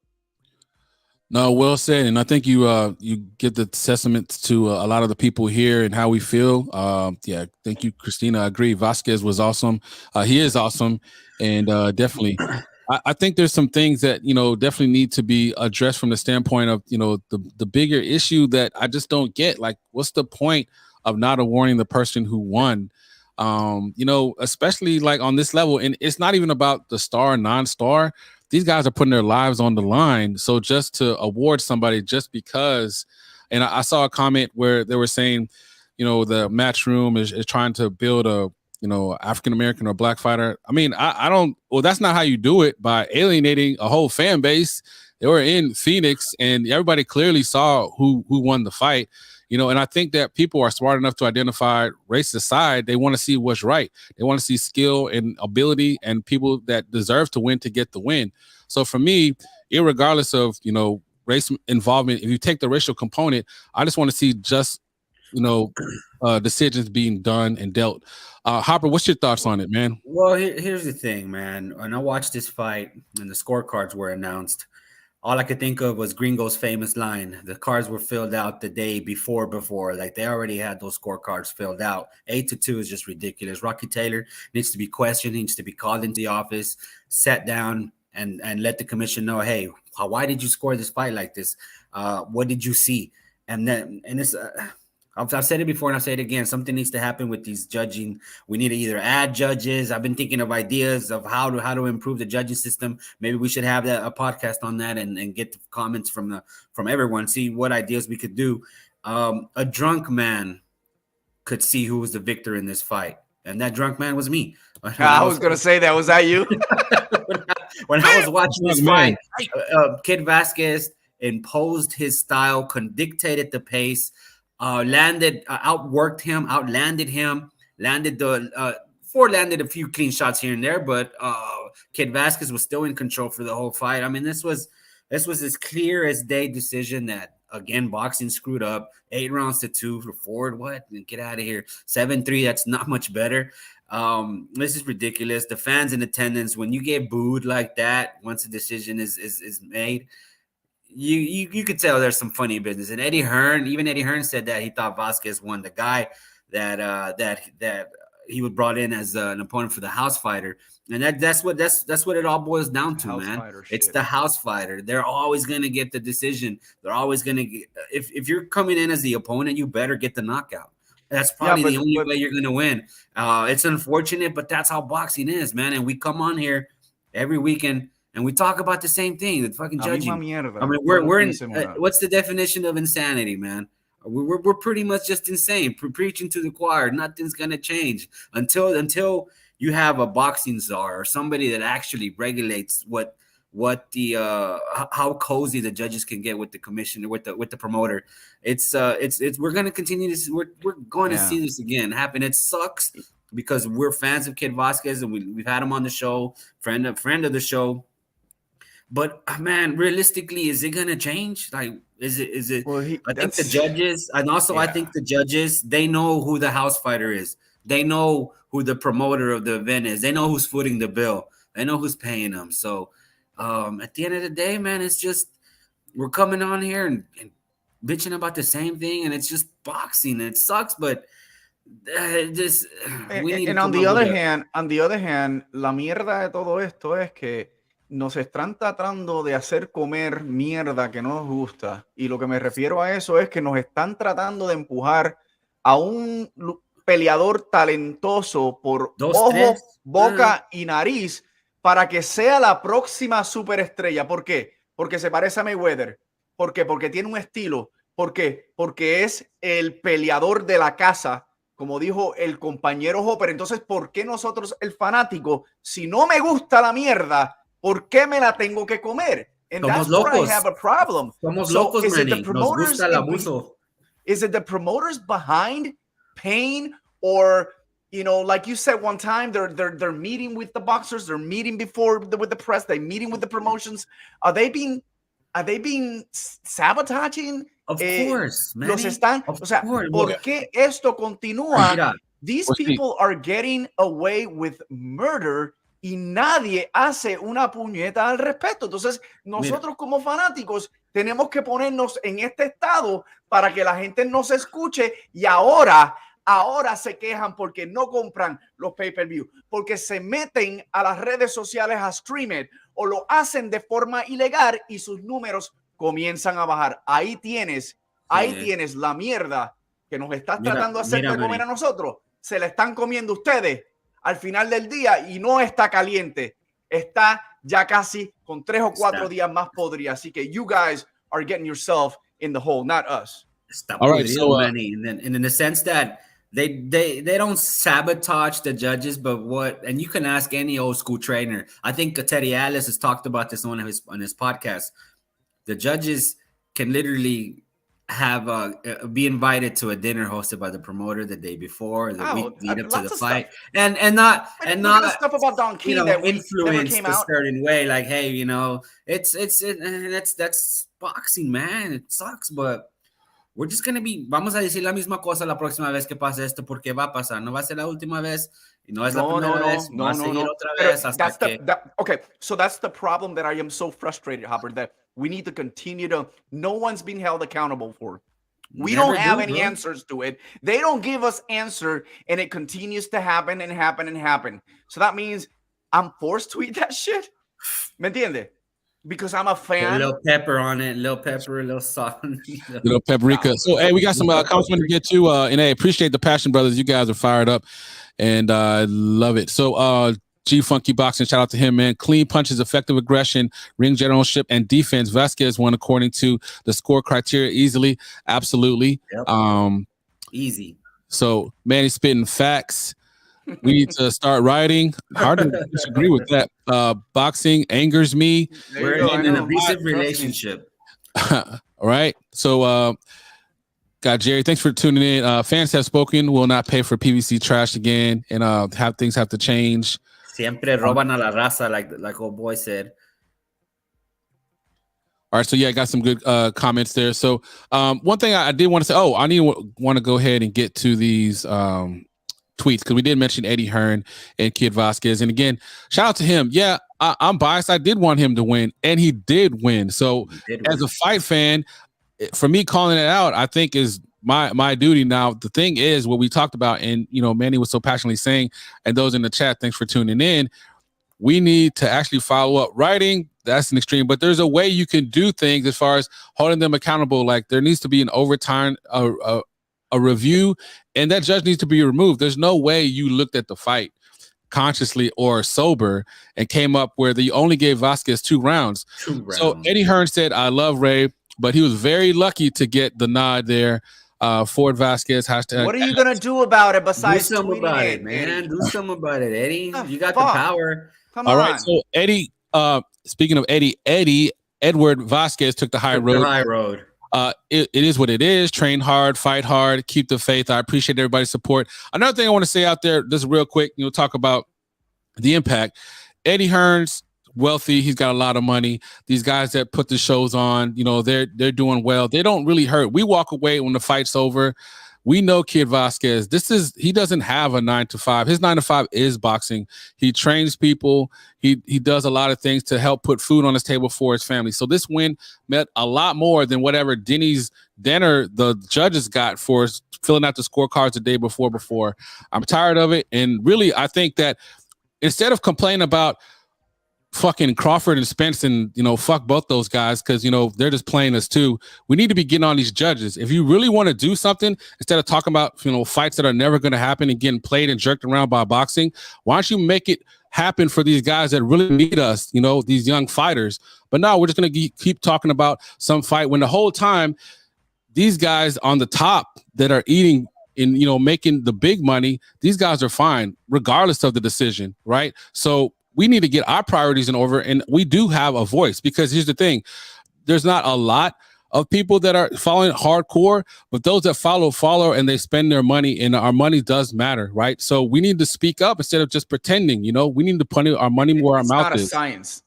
No, well said, and I think you get the testament to a lot of the people here and how we feel. Yeah, thank you, Christina. I agree. Vazquez was awesome. He is awesome, and definitely, I think there's some things that definitely need to be addressed from the standpoint of the bigger issue that I just don't get. Like, what's the point of not awarding the person who won? Especially like on this level, and it's not even about the star, non-star. These guys are putting their lives on the line. So just to award somebody just because, and I saw a comment where they were saying, the match room is trying to build a, African-American or black fighter. I mean, I don't, well, that's not how you do it, by alienating a whole fan base. They were in Phoenix and everybody clearly saw who won the fight. And I think that people are smart enough to identify race aside. They want to see what's right. They want to see skill and ability and people that deserve to win to get the win. So for me, irregardless of, race involvement, if you take the racial component, I just want to see just, decisions being done and dealt. Hopper, what's your thoughts on it, man? Well, here's the thing, man. When I watched this fight and the scorecards were announced, all I could think of was Gringo's famous line. The cards were filled out the day before. Like they already had those scorecards filled out. 8-2 is just ridiculous. Rocky Taylor needs to be questioned, needs to be called into the office, sat down and let the commission know, hey, why did you score this fight like this? What did you see? And it's I've said it before and I'll say it again. Something needs to happen with these judging. We need to either add judges. I've been thinking of ideas of how to improve the judging system. Maybe we should have a podcast on that and get the comments from everyone, see what ideas we could do. A drunk man could see who was the victor in this fight. And that drunk man was me. I was going to say that. Was that you? when I was watching this fight, Kid Vazquez imposed his style, dictated the pace, outworked him, outlanded him, landed a few clean shots here and there, but Kid Vazquez was still in control for the whole fight. I mean, this was as clear as day decision that, again, boxing screwed up. 8 rounds to 2 for Ford. What? Get out of here. 7-3. That's not much better. This is ridiculous. The fans in attendance, when you get booed like that, once a decision is made, you could tell there's some funny business. And Eddie Hearn said that he thought Vazquez won. The guy that he was brought in as an opponent for the house fighter. And that's what it all boils down to, man. It's the house fighter. They're always gonna get the decision. They're always gonna get, if you're coming in as the opponent, you better get the knockout. That's probably the only way you're gonna win. It's unfortunate, but that's how boxing is, man. And we come on here every weekend and we talk about the same thing, the fucking judging. I mean, we're in. What's the definition of insanity, man? We're pretty much just insane, preaching to the choir. Nothing's gonna change until you have a boxing czar or somebody that actually regulates what the how cozy the judges can get with the commissioner, with the promoter. It's we're gonna continue to we're going to see this again happen. It sucks because we're fans of Kid Vazquez and we've had him on the show, friend of the show. But man, realistically, is it gonna change? Like, is it? Well, I think the judges, and also I think the judges, they know who the house fighter is. They know who the promoter of the event is. They know who's footing the bill. They know who's paying them. So, at the end of the day, man, it's just we're coming on here and bitching about the same thing, and it's just boxing. And it sucks, but this. And on the other hand, la mierda de todo esto es que nos están tratando de hacer comer mierda que no nos gusta. Y lo que me refiero a eso es que nos están tratando de empujar a un peleador talentoso por ojos, boca y nariz para que sea la próxima superestrella. ¿Por qué? Porque se parece a Mayweather. ¿Por qué? Porque tiene un estilo. ¿Por qué? Porque es el peleador de la casa, como dijo el compañero Hopper. Entonces, ¿por qué nosotros, el fanático, si no me gusta la mierda, ¿por qué me la tengo que comer? And that's where I have a problem. Somos locos, Manny. Nos gusta el abuso. Is it the promoters behind paying, or, you know, like you said one time, they're meeting with the boxers, they're meeting with the press, they're meeting with the promotions. Are they being sabotaging? Of course, man. Los están, o sea, ¿por qué esto continúa? Mira, these people are getting away with murder y nadie hace una puñeta al respecto. Entonces, nosotros como fanáticos Tenemos que ponernos en este estado para que la gente no se escuche y ahora se quejan porque no compran los pay-per-view, porque se meten a las redes sociales a stream it o lo hacen de forma ilegal y sus números comienzan a bajar. Ahí tienes la mierda que nos estás tratando de hacer de comer a nosotros. Se la están comiendo ustedes al final del día y no está caliente. Está ya casi con 3 o 4 días más podría. Así que you guys are getting yourself in the hole, not us. All right, so Manny, and in the sense that they don't sabotage the judges, but and you can ask any old school trainer. I think Teddy Alice has talked about this on his podcast. The judges can literally have be invited to a dinner hosted by the promoter the day before, the week lead up to the fight, and not stuff about Don King that influenced a certain way. Like, hey, you know, that's boxing, man. It sucks, but we're just gonna be. Vamos a decir la misma cosa la próxima vez que pase esto, porque va a pasar. No va a ser la última vez. Y no es la primera vez. Va a seguir otra vez hasta que. Okay, so that's the problem that I am so frustrated, Hopper, that we need to continue to. No one's being held accountable for. We don't have any answers to it. They don't give us answer, and it continues to happen and happen and happen. So that means I'm forced to eat that shit. ¿Me entiende? Because I'm a fan. A little pepper on it, little pepper, a little salt, little paprika. So, hey, we got some comments to get to, and hey, appreciate the passion, brothers. You guys are fired up, and I love it. So, G Funky Boxing, shout out to him, man. Clean punches, effective aggression, ring generalship, and defense. Vazquez won according to the score criteria easily. Absolutely. Yep. Easy. So, Manny spitting facts. We need to start writing. Hard to disagree with that. Boxing angers me. We're in an abusive relationship. All right. So, got Jerry. Thanks for tuning in. Fans have spoken. Will not pay for PVC trash again, and things have to change. Siempre roban a la raza, like old boy said. All right, so yeah, I got some good comments there. So one thing I did want to say, I want to go ahead and get to these tweets because we did mention Eddie Hearn and Kid Vazquez. And again, shout out to him. Yeah, I'm biased. I did want him to win, and he did win. So as a fight fan, for me calling it out, I think is my duty. Now, the thing is what we talked about, and Manny was so passionately saying, and those in the chat, thanks for tuning in. We need to actually follow up writing. That's an extreme, but there's a way you can do things as far as holding them accountable. Like there needs to be an overtime, a review, and that judge needs to be removed. There's no way you looked at the fight consciously or sober and came up where you only gave Vazquez 2 rounds. So Eddie Hearn said, I love Ray, but he was very lucky to get the nod there. Ford Vazquez hashtag. What are you gonna do about it besides do something about it, man? Eddie. Do something about it, Eddie. You got the power. Come on. All right, so Eddie. Speaking of Eddie, Edward Vazquez took the high road. It is what it is. Train hard, fight hard, keep the faith. I appreciate everybody's support. Another thing I want to say out there, just real quick, talk about the impact. Eddie Hearn's wealthy. He's got a lot of money. These guys that put the shows on, they're doing well. They don't really hurt. We walk away when the fight's over. We know Kid Vazquez. He doesn't have a 9-to-5. His 9-to-5 is boxing. He trains people. He does a lot of things to help put food on his table for his family. So this win meant a lot more than whatever Denny's dinner the judges got for filling out the scorecards the day before. I'm tired of it. And really, I think that instead of complaining about fucking Crawford and Spence and fuck both those guys because they're just playing us too. We need to be getting on these judges. If you really want to do something, instead of talking about fights that are never going to happen and getting played and jerked around by boxing, why don't you make it happen for these guys that really need us, these young fighters? But now we're just going to keep talking about some fight when the whole time these guys on the top that are eating in making the big money, these guys are fine regardless of the decision, right? So we need to get our priorities in order, and we do have a voice because here's the thing. There's not a lot of people that are following hardcore, but those that follow, and they spend their money, and our money does matter, right? So we need to speak up instead of just pretending, we need to put our money where our mouth is.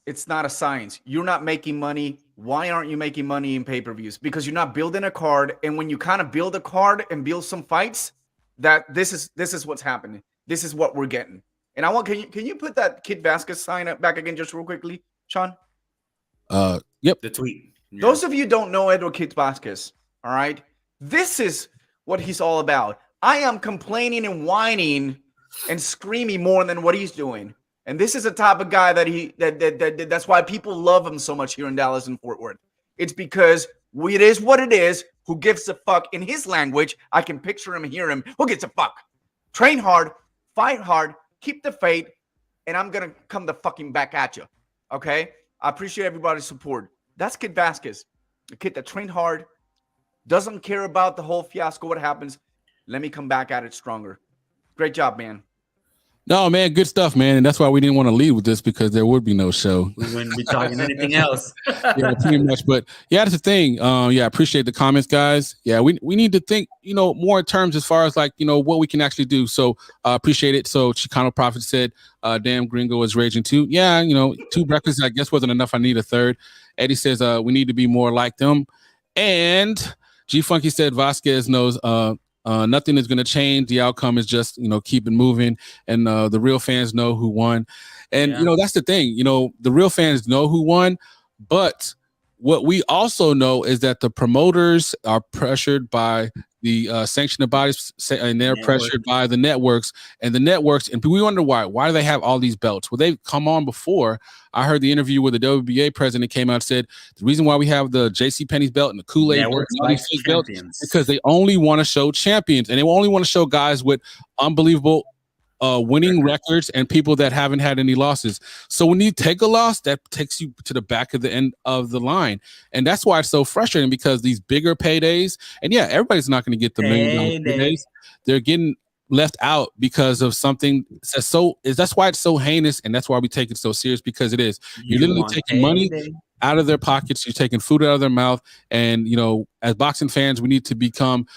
It's not a science. You're not making money. Why aren't you making money in pay-per-views? Because you're not building a card, and when you kind of build a card and build some fights, that this is what's happening. This is what we're getting. And can you put that Kid Vazquez sign up back again just real quickly, Sean? Yep. The tweet. Yeah. Those of you don't know Edward Kid Vazquez, all right? This is what he's all about. I am complaining and whining and screaming more than what he's doing. And this is the type of guy that's why people love him so much here in Dallas and Fort Worth. It's because it is what it is. Who gives a fuck? In his language, I can picture him and hear him. Who gives a fuck? Train hard, fight hard, keep the faith, and I'm going to come the fucking back at you. Okay? I appreciate everybody's support. That's Kid Vazquez, a kid that trained hard, doesn't care about the whole fiasco, what happens. Let me come back at it stronger. Great job, man. No, man, good stuff, man. And that's why we didn't want to lead with this, because there would be no show. We wouldn't be talking anything else. Yeah, pretty much. But yeah, that's the thing. Yeah, I appreciate the comments, guys. Yeah, we need to think, more in terms as far as like, what we can actually do. So appreciate it. So Chicano Prophet said, damn, Gringo is raging too. Yeah, 2 breakfasts, I guess, wasn't enough. I need a third. Eddie says we need to be more like them. And G Funky said Vazquez knows nothing is going to change. The outcome is just, keep it moving. And the real fans know who won. And, that's the thing. The real fans know who won. But what we also know is that the promoters are pressured by the sanctioning bodies, and they're pressured by the networks. And the networks, and we wonder why. Why do they have all these belts? Well, they've come on before. I heard the interview where the WBA president came out and said the reason why we have the JCPenney's belt and the Kool-Aid belt and all these fake belts is because they only want to show champions, and they only want to show guys with unbelievable winning records and people that haven't had any losses. So when you take a loss, that takes you to the back of the end of the line. And that's why it's so frustrating, because these bigger paydays, and yeah, everybody's not going to get the $1 million paydays. They're getting left out because of something that's why it's so heinous, and that's why we take it so serious, because it is. You're literally taking money out of their pockets, you're taking food out of their mouth, and as boxing fans, we need to become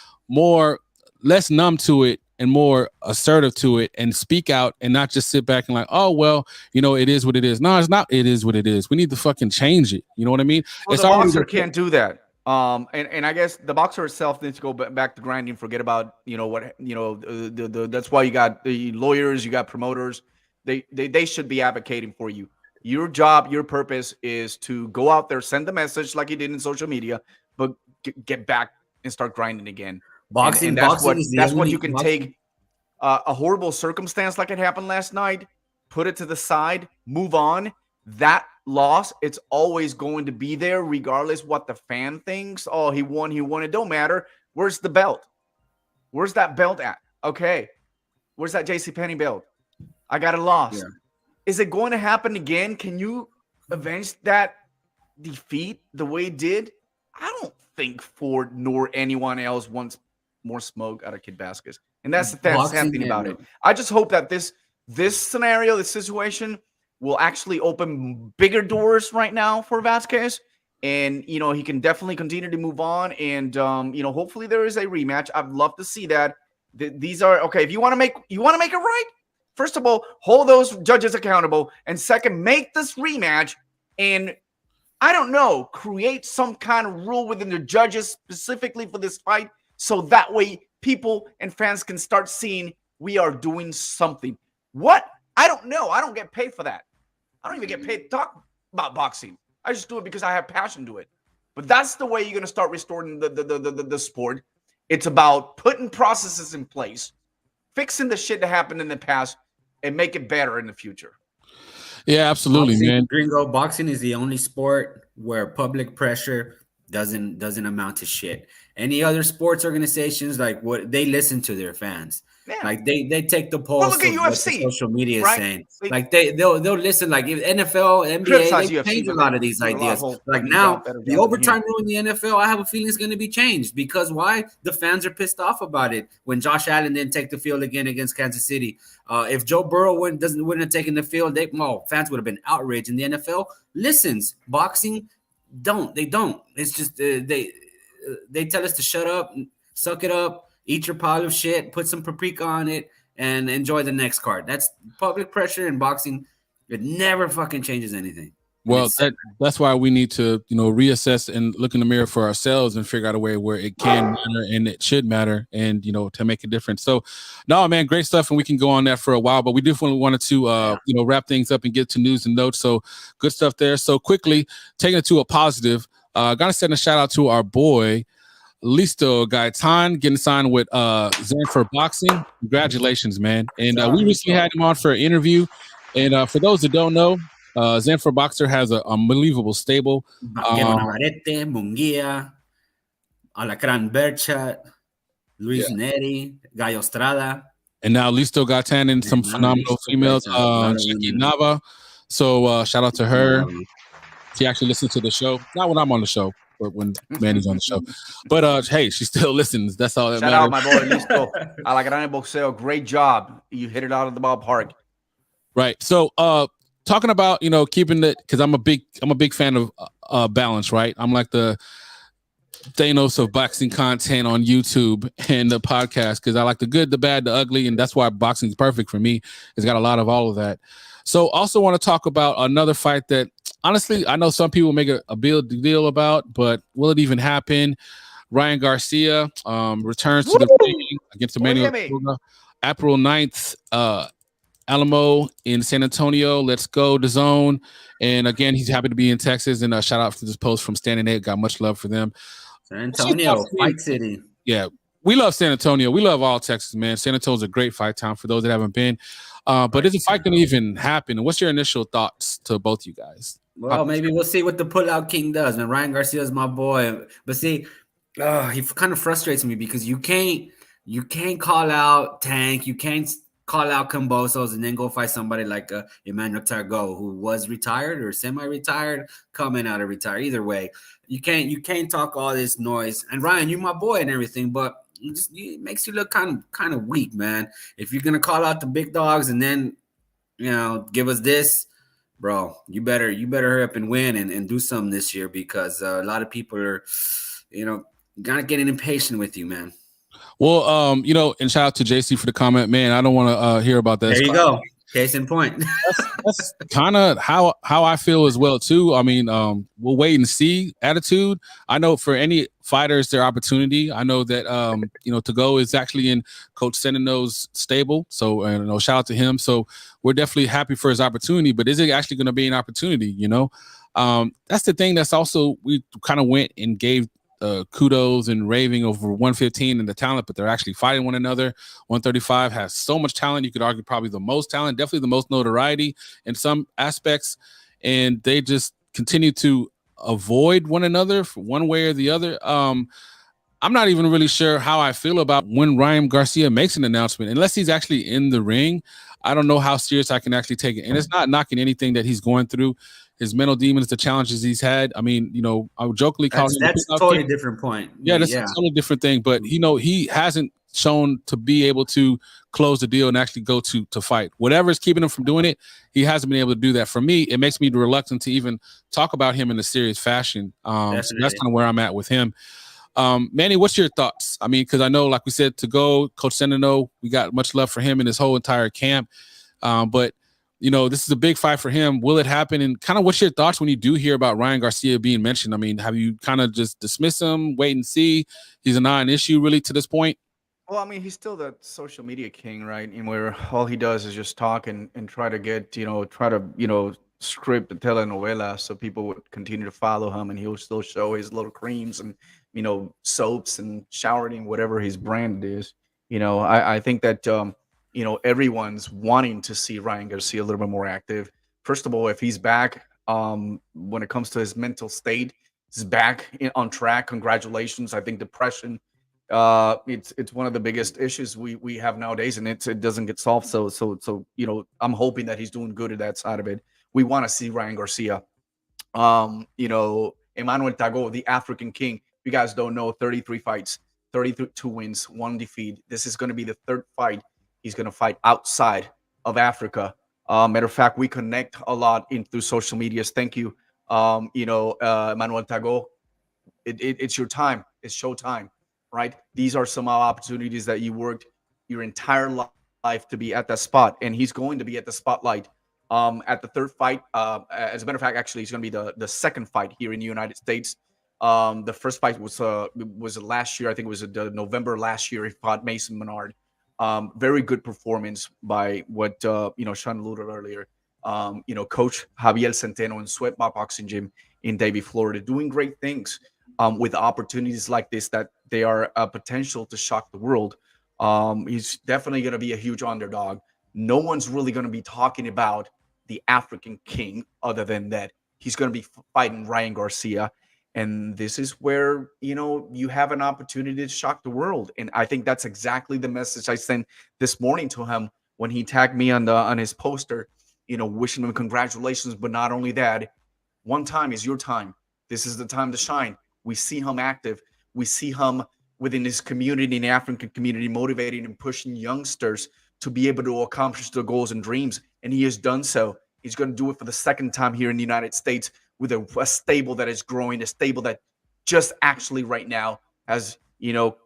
less numb to it and more assertive to it, and speak out, and not just sit back and like, oh well, it is what it is. No, it's not. It is what it is. We need to fucking change it. You know what I mean? Well, the boxer can't do that. And I guess the boxer itself needs to go back to grinding. Forget about that's why you got the lawyers, you got promoters. They should be advocating for you. Your job, your purpose is to go out there, send the message like you did in social media, but get back and start grinding again. Boxing, that's what you can take a horrible circumstance like it happened last night, put it to the side, move on. That loss, it's always going to be there, regardless what the fan thinks. Oh, he won. It don't matter. Where's the belt? Where's that belt at? Okay. Where's that JCPenney belt? I got a loss. Yeah. Is it going to happen again? Can you avenge that defeat the way it did? I don't think Ford nor anyone else wants more smoke out of Kid Vazquez. And that's the sad thing about it. I just hope that this scenario, this situation will actually open bigger doors right now for Vazquez. And, he can definitely continue to move on. And, hopefully there is a rematch. I'd love to see that. These are, okay, if you want to make it right, first of all, hold those judges accountable. And second, make this rematch and, I don't know, create some kind of rule within the judges specifically for this fight, so that way people and fans can start seeing we are doing something. What? I don't know. I don't get paid for that. I don't even get paid to talk about boxing. I just do it because I have passion to it. But that's the way you're going to start restoring the sport. It's about putting processes in place, fixing the shit that happened in the past, and make it better in the future. Yeah, absolutely, man. Gringo, boxing is the only sport where public pressure doesn't amount to shit. Any other sports organizations, like what they listen to their fans. Yeah. Like they take the pulse. Well, look at UFC. Social media is saying. Like they'll listen. Like if NFL, NBA, they change a lot of these ideas. Like now, the overtime rule in the NFL, I have a feeling is going to be changed, because why? The fans are pissed off about it. When Josh Allen didn't take the field again against Kansas City, if Joe Burrow wouldn't have taken the field, fans would have been outraged. In the NFL, listens. Boxing, they don't. It's just they tell us to shut up, suck it up. Eat your pile of shit, put some paprika on it, and enjoy the next card. That's public pressure in boxing. It never fucking changes anything. Well, that's why we need to, reassess and look in the mirror for ourselves and figure out a way where it can matter and it should matter, and to make a difference. So, no, man, great stuff, and we can go on that for a while. But we definitely wanted to, wrap things up and get to news and notes. So, good stuff there. So quickly taking it to a positive. Gotta send a shout out to our boy Listo Gaitan getting signed with Zanfer Boxing. Congratulations, man! And we recently had him on for an interview. And for those that don't know, Zanfer Boxer has an unbelievable stable. Navarrete, Munguia, Alacran Berchat, Luis Neri, Gallo Estrada. And now Listo Gaitan and some phenomenal females, Jackie Nava. So shout out to her. She actually listens to the show. Not when I'm on the show, but when Manny's on the show. But hey, she still listens. That's all that Shout matters. out, my boy Listo. Alacran Boxeo. Great job. You hit it out of the ballpark. Right. So talking about, keeping it, because I'm a big fan of balance, right? I'm like the Thanos of boxing content on YouTube and the podcast, because I like the good, the bad, the ugly, and that's why boxing is perfect for me. It's got a lot of all of that. So also want to talk about another fight that, honestly, I know some people make a big deal about, but will it even happen? Ryan Garcia returns to the ring against Emmanuel April 9th, Alamo in San Antonio. Let's go, DAZN. And again, he's happy to be in Texas. And shout out to this post from Standing 8. Got much love for them. San Antonio, fight city. Yeah, we love San Antonio. We love all Texas, man. San Antonio's a great fight town for those that haven't been. But is the fight going to even happen? What's your initial thoughts to both you guys? Well, maybe we'll see what the Pullout King does. Man, Ryan Garcia is my boy. But see, he kind of frustrates me because you can't call out Tank. You can't call out Cambosos and then go fight somebody like Emmanuel Targo, who was retired or semi-retired, coming out of retire. Either way, you can't talk all this noise. And Ryan, you my boy and everything, but it makes you look kind of weak, man. If you're gonna call out the big dogs and then give us this, bro, you better hurry up and win and do something this year, because a lot of people are, kind of getting impatient with you, man. Well, and shout out to JC for the comment, man. I don't want to hear about that. There you go. Case in point. That's kind of how I feel as well too. I mean, we'll wait and see attitude. I know for any fighter, it's their opportunity. I know that Tago is actually in Coach Senino's stable, so shout out to him. So we're definitely happy for his opportunity. But is it actually going to be an opportunity? That's the thing. That's also, we kind of went and gave kudos and raving over 115 and the talent, but they're actually fighting one another. 135 has so much talent. You could argue probably the most talent, definitely the most notoriety in some aspects, and they just continue to avoid one another for one way or the other. I'm not even really sure how I feel about when Ryan Garcia makes an announcement, unless he's actually in the ring. I don't know how serious I can actually take it, and it's not knocking anything that he's going through. His mental demons, the challenges he's had. I mean, I would jokingly call him. That's a totally different point. Yeah, that's a totally different thing. But he hasn't shown to be able to close the deal and actually go to fight. Whatever is keeping him from doing it, he hasn't been able to do that. For me, it makes me reluctant to even talk about him in a serious fashion. So that's kind of where I'm at with him. Manny, what's your thoughts? I mean, because I know, like we said, Coach Senino, we got much love for him and his whole entire camp. But this is a big fight for him. Will it happen? And kind of what's your thoughts when you do hear about Ryan Garcia being mentioned? I mean, have you kind of just dismiss him, wait and see? He's a non-issue really to this point? Well, I mean, he's still the social media king, right? And where all he does is just talk and try to get, script the telenovela so people would continue to follow him, and he'll still show his little creams and, soaps and showering, whatever his brand is. I think that, everyone's wanting to see Ryan Garcia a little bit more active. First of all, if he's back, when it comes to his mental state, he's back on track. Congratulations. I think depression, it's one of the biggest issues we have nowadays, and it doesn't get solved. So I'm hoping that he's doing good at that side of it. We want to see Ryan Garcia. Emmanuel Tago, the African king. You guys don't know, 33 fights, 32 wins, 1 defeat. This is going to be the 3rd fight he's going to fight outside of Africa. Matter of fact, we connect a lot through social medias. Thank you, Emmanuel Tago. It's your time. It's showtime, right? These are some opportunities that you worked your entire life to be at that spot, and he's going to be at the spotlight at the 3rd fight. As a matter of fact, actually, it's going to be the 2nd fight here in the United States. The first fight was last year. I think it was November last year. He fought Mason Menard. Very good performance by what Sean alluded earlier. Coach Javier Centeno in Sweat Boxing Gym in Davie, Florida, doing great things with opportunities like this that they are a potential to shock the world. He's definitely going to be a huge underdog. No one's really going to be talking about the African King other than that he's going to be fighting Ryan Garcia. And this is where, you have an opportunity to shock the world. And I think that's exactly the message I sent this morning to him when he tagged me on his poster, wishing him congratulations. But not only that, one time is your time. This is the time to shine. We see him active. We see him within his community, in the African community, motivating and pushing youngsters to be able to accomplish their goals and dreams. And he has done so. He's going to do it for the second time here in the United States with a stable that is growing, a stable that just actually right now has,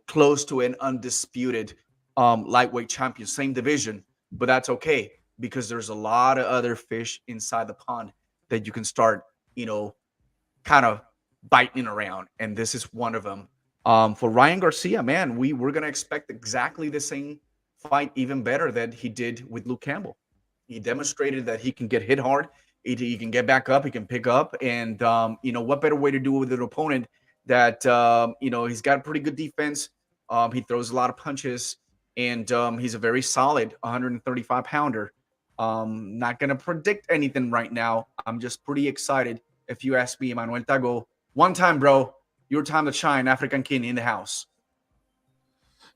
close to an undisputed lightweight champion, same division. But that's okay, because there's a lot of other fish inside the pond that you can start, kind of biting around. And this is one of them. For Ryan Garcia, man, we're going to expect exactly the same fight, even better, that he did with Luke Campbell. He demonstrated that he can get hit hard. He can get back up. He can pick up. And, what better way to do it with an opponent that, he's got a pretty good defense. He throws a lot of punches. And he's a very solid 135-pounder. Not going to predict anything right now. I'm just pretty excited. If you ask me, Manuel Tago, one time, bro, your time to shine, African King in the house.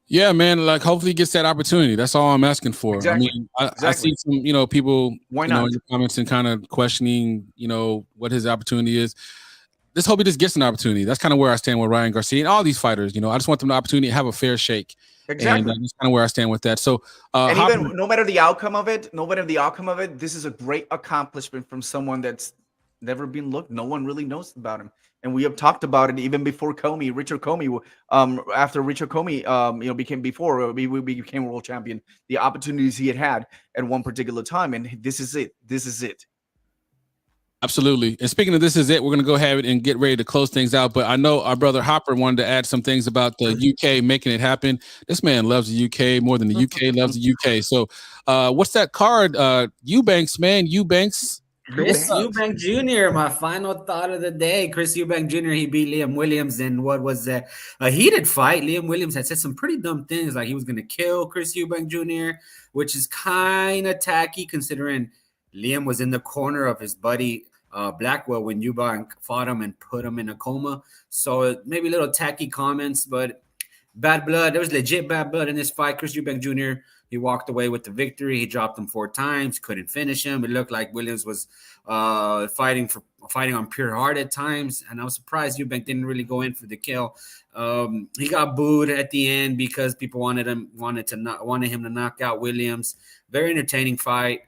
Yeah, man. Like, hopefully he gets that opportunity. That's all I'm asking for. Exactly. I mean, I see some, people, Why not? in the comments and kind of questioning, what his opportunity is. Just hope he just gets an opportunity. That's kind of where I stand with Ryan Garcia and all these fighters. I just want them the opportunity to have a fair shake. Exactly. And that's kind of where I stand with that. So, and even no matter the outcome of it, this is a great accomplishment from someone that's never been looked. No one really knows about him. And we have talked about it even before Richard Comey, after Richard Comey, became world champion, the opportunities he had at one particular time. And this is it. This is it. Absolutely. And speaking of this is it, we're going to go ahead and get ready to close things out. But I know our brother Hopper wanted to add some things about the UK making it happen. This man loves the UK more than the UK loves the UK. So what's that card? Eubanks, man. Eubanks. Chris Eubank Jr., my final thought of the day. Chris Eubank Jr., he beat Liam Williams in what was a heated fight. Liam Williams had said some pretty dumb things, like he was going to kill Chris Eubank Jr., which is kind of tacky considering Liam was in the corner of his buddy Blackwell when Eubank fought him and put him in a coma. So maybe little tacky comments, but bad blood. There was legit bad blood in this fight. Chris Eubank Jr., he walked away with the victory. He dropped him 4 times, couldn't finish him. It looked like Williams was fighting on pure heart at times, and I was surprised Eubank didn't really go in for the kill. He got booed at the end because people wanted him to knock out Williams. Very entertaining fight.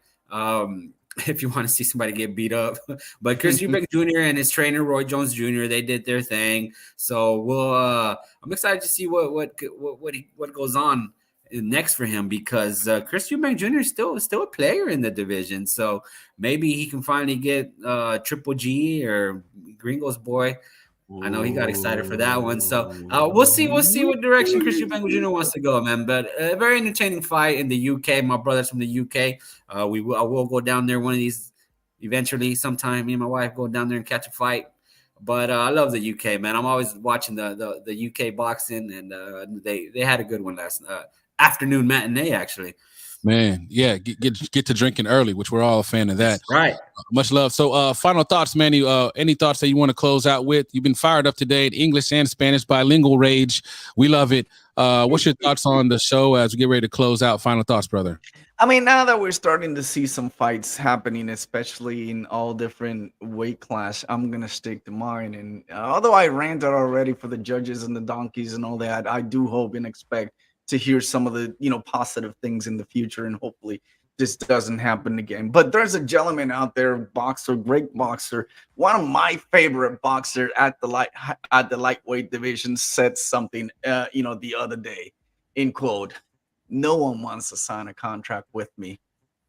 If you want to see somebody get beat up, but Chris Eubank Jr. and his trainer Roy Jones Jr. they did their thing. So I'm excited to see what goes on next for him, because Chris Eubank Jr. is still a player in the division. So maybe he can finally get Triple G or Gringo's boy. I know he got excited for that one. So we'll see what direction Chris Eubank Jr. wants to go, man. But a very entertaining fight in the UK. My brother's from the UK. I will go down there one of these eventually sometime. Me and my wife go down there and catch a fight. But I love the UK, man. I'm always watching the UK boxing, and they had a good one last afternoon matinee, actually. Man, yeah, get to drinking early, which we're all a fan of that. Right. Much love. So final thoughts, Manny. Any thoughts that you want to close out with? You've been fired up today in English and Spanish, bilingual rage. We love it. What's your thoughts on the show as we get ready to close out? Final thoughts, brother. I mean, now that we're starting to see some fights happening, especially in all different weight class, I'm going to stick to mine. And although I ranted already for the judges and the donkeys and all that, I do hope and expect to hear some of the, positive things in the future, and hopefully this doesn't happen again. But there's a gentleman out there, boxer, great boxer, one of my favorite boxers at the lightweight division, said something, the other day, in quote, "No one wants to sign a contract with me.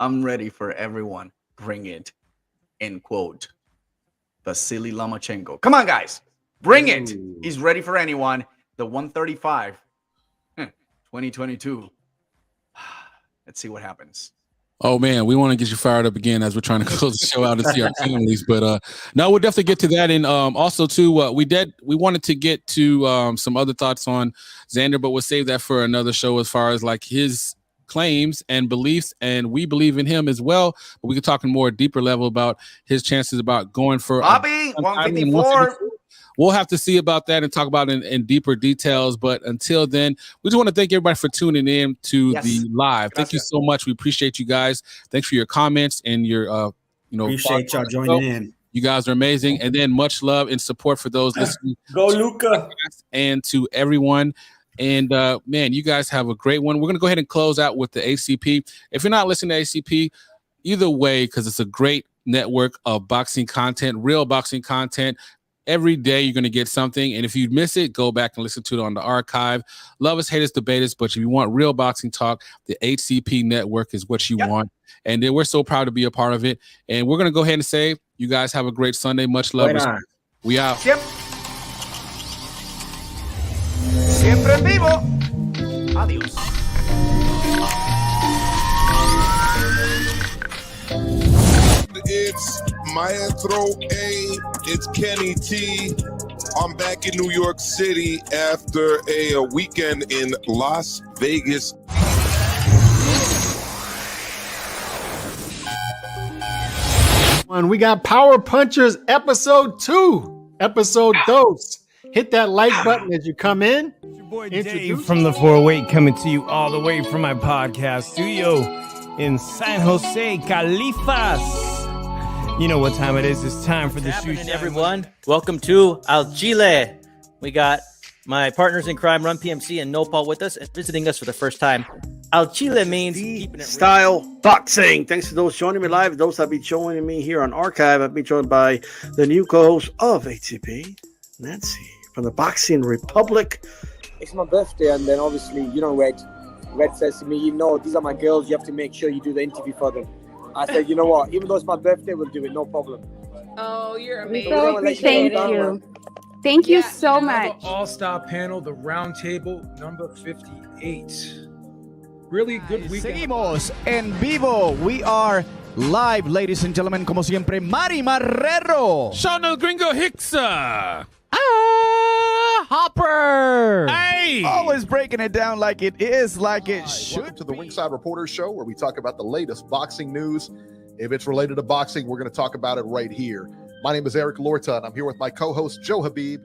I'm ready for everyone. Bring it," end quote. Vasily Lomachenko. Come on, guys, bring it. He's ready for anyone. The 135. 2022. Let's see what happens. Oh man, we want to get you fired up again as we're trying to close the show out and see our families. But no, we'll definitely get to that. And also too, we wanted to get to some other thoughts on Xander, but we'll save that for another show as far as like his claims and beliefs, and we believe in him as well. But we can talk in more deeper level about his chances about going for Bobby 154. We'll have to see about that and talk about it in deeper details. But until then, we just want to thank everybody for tuning in to the live. Thank you so much. We appreciate you guys. Thanks for your comments and your, appreciate y'all joining in. You guys are amazing. And then much love and support for those listening. Go, Luca. And to everyone. And man, you guys have a great one. We're going to go ahead and close out with the ACP. If you're not listening to ACP, either way, because it's a great network of boxing content, real boxing content. Every day you're going to get something. And if you miss it, go back and listen to it on the archive. Love us, hate us, debate us. But if you want real boxing talk, the HCP network is what you want. And then we're so proud to be a part of it. And we're going to go ahead and say, you guys have a great Sunday. Much love. We out. Siempre en vivo. Adiós. It's Maestro A. It's Kenny T. I'm back in New York City after a weekend in Las Vegas. And we got Power Punchers episode 2. Episode dos. Hit that like button as you come in. Your boy Dave from the 408 coming to you all the way from my podcast studio in San Jose, Califas. You know what time it is. It's time for the shoot. Everyone, welcome to Al Chile. We got my partners in crime, Run PMC and Nopal with us and visiting us for the first time. Al Chile means keeping it style boxing. Thanks to those joining me live. Those that be joining me here on Archive. I've been joined by the new co-host of ATP, Nancy, from the Boxing Republic. It's my birthday, and then obviously, Red says to me, these are my girls. You have to make sure you do the interview for them. I said, you know what? Even though it's my birthday, we'll do it. No problem. Oh, you're amazing. So thank you. Thank you so much. All-star panel, the round table, number 58. Really good weekend. Seguimos en vivo. We are live, ladies and gentlemen. Como siempre, Mari Marrero. Sean el Gringo Hicksa. Hopper. Hey. Always breaking it down like it is, like it should. Welcome to the Ringside Reporters Show, where we talk about the latest boxing news. If it's related to boxing, we're going to talk about it right here. My name is Eric Lorta, and I'm here with my co-host, Joe Habib.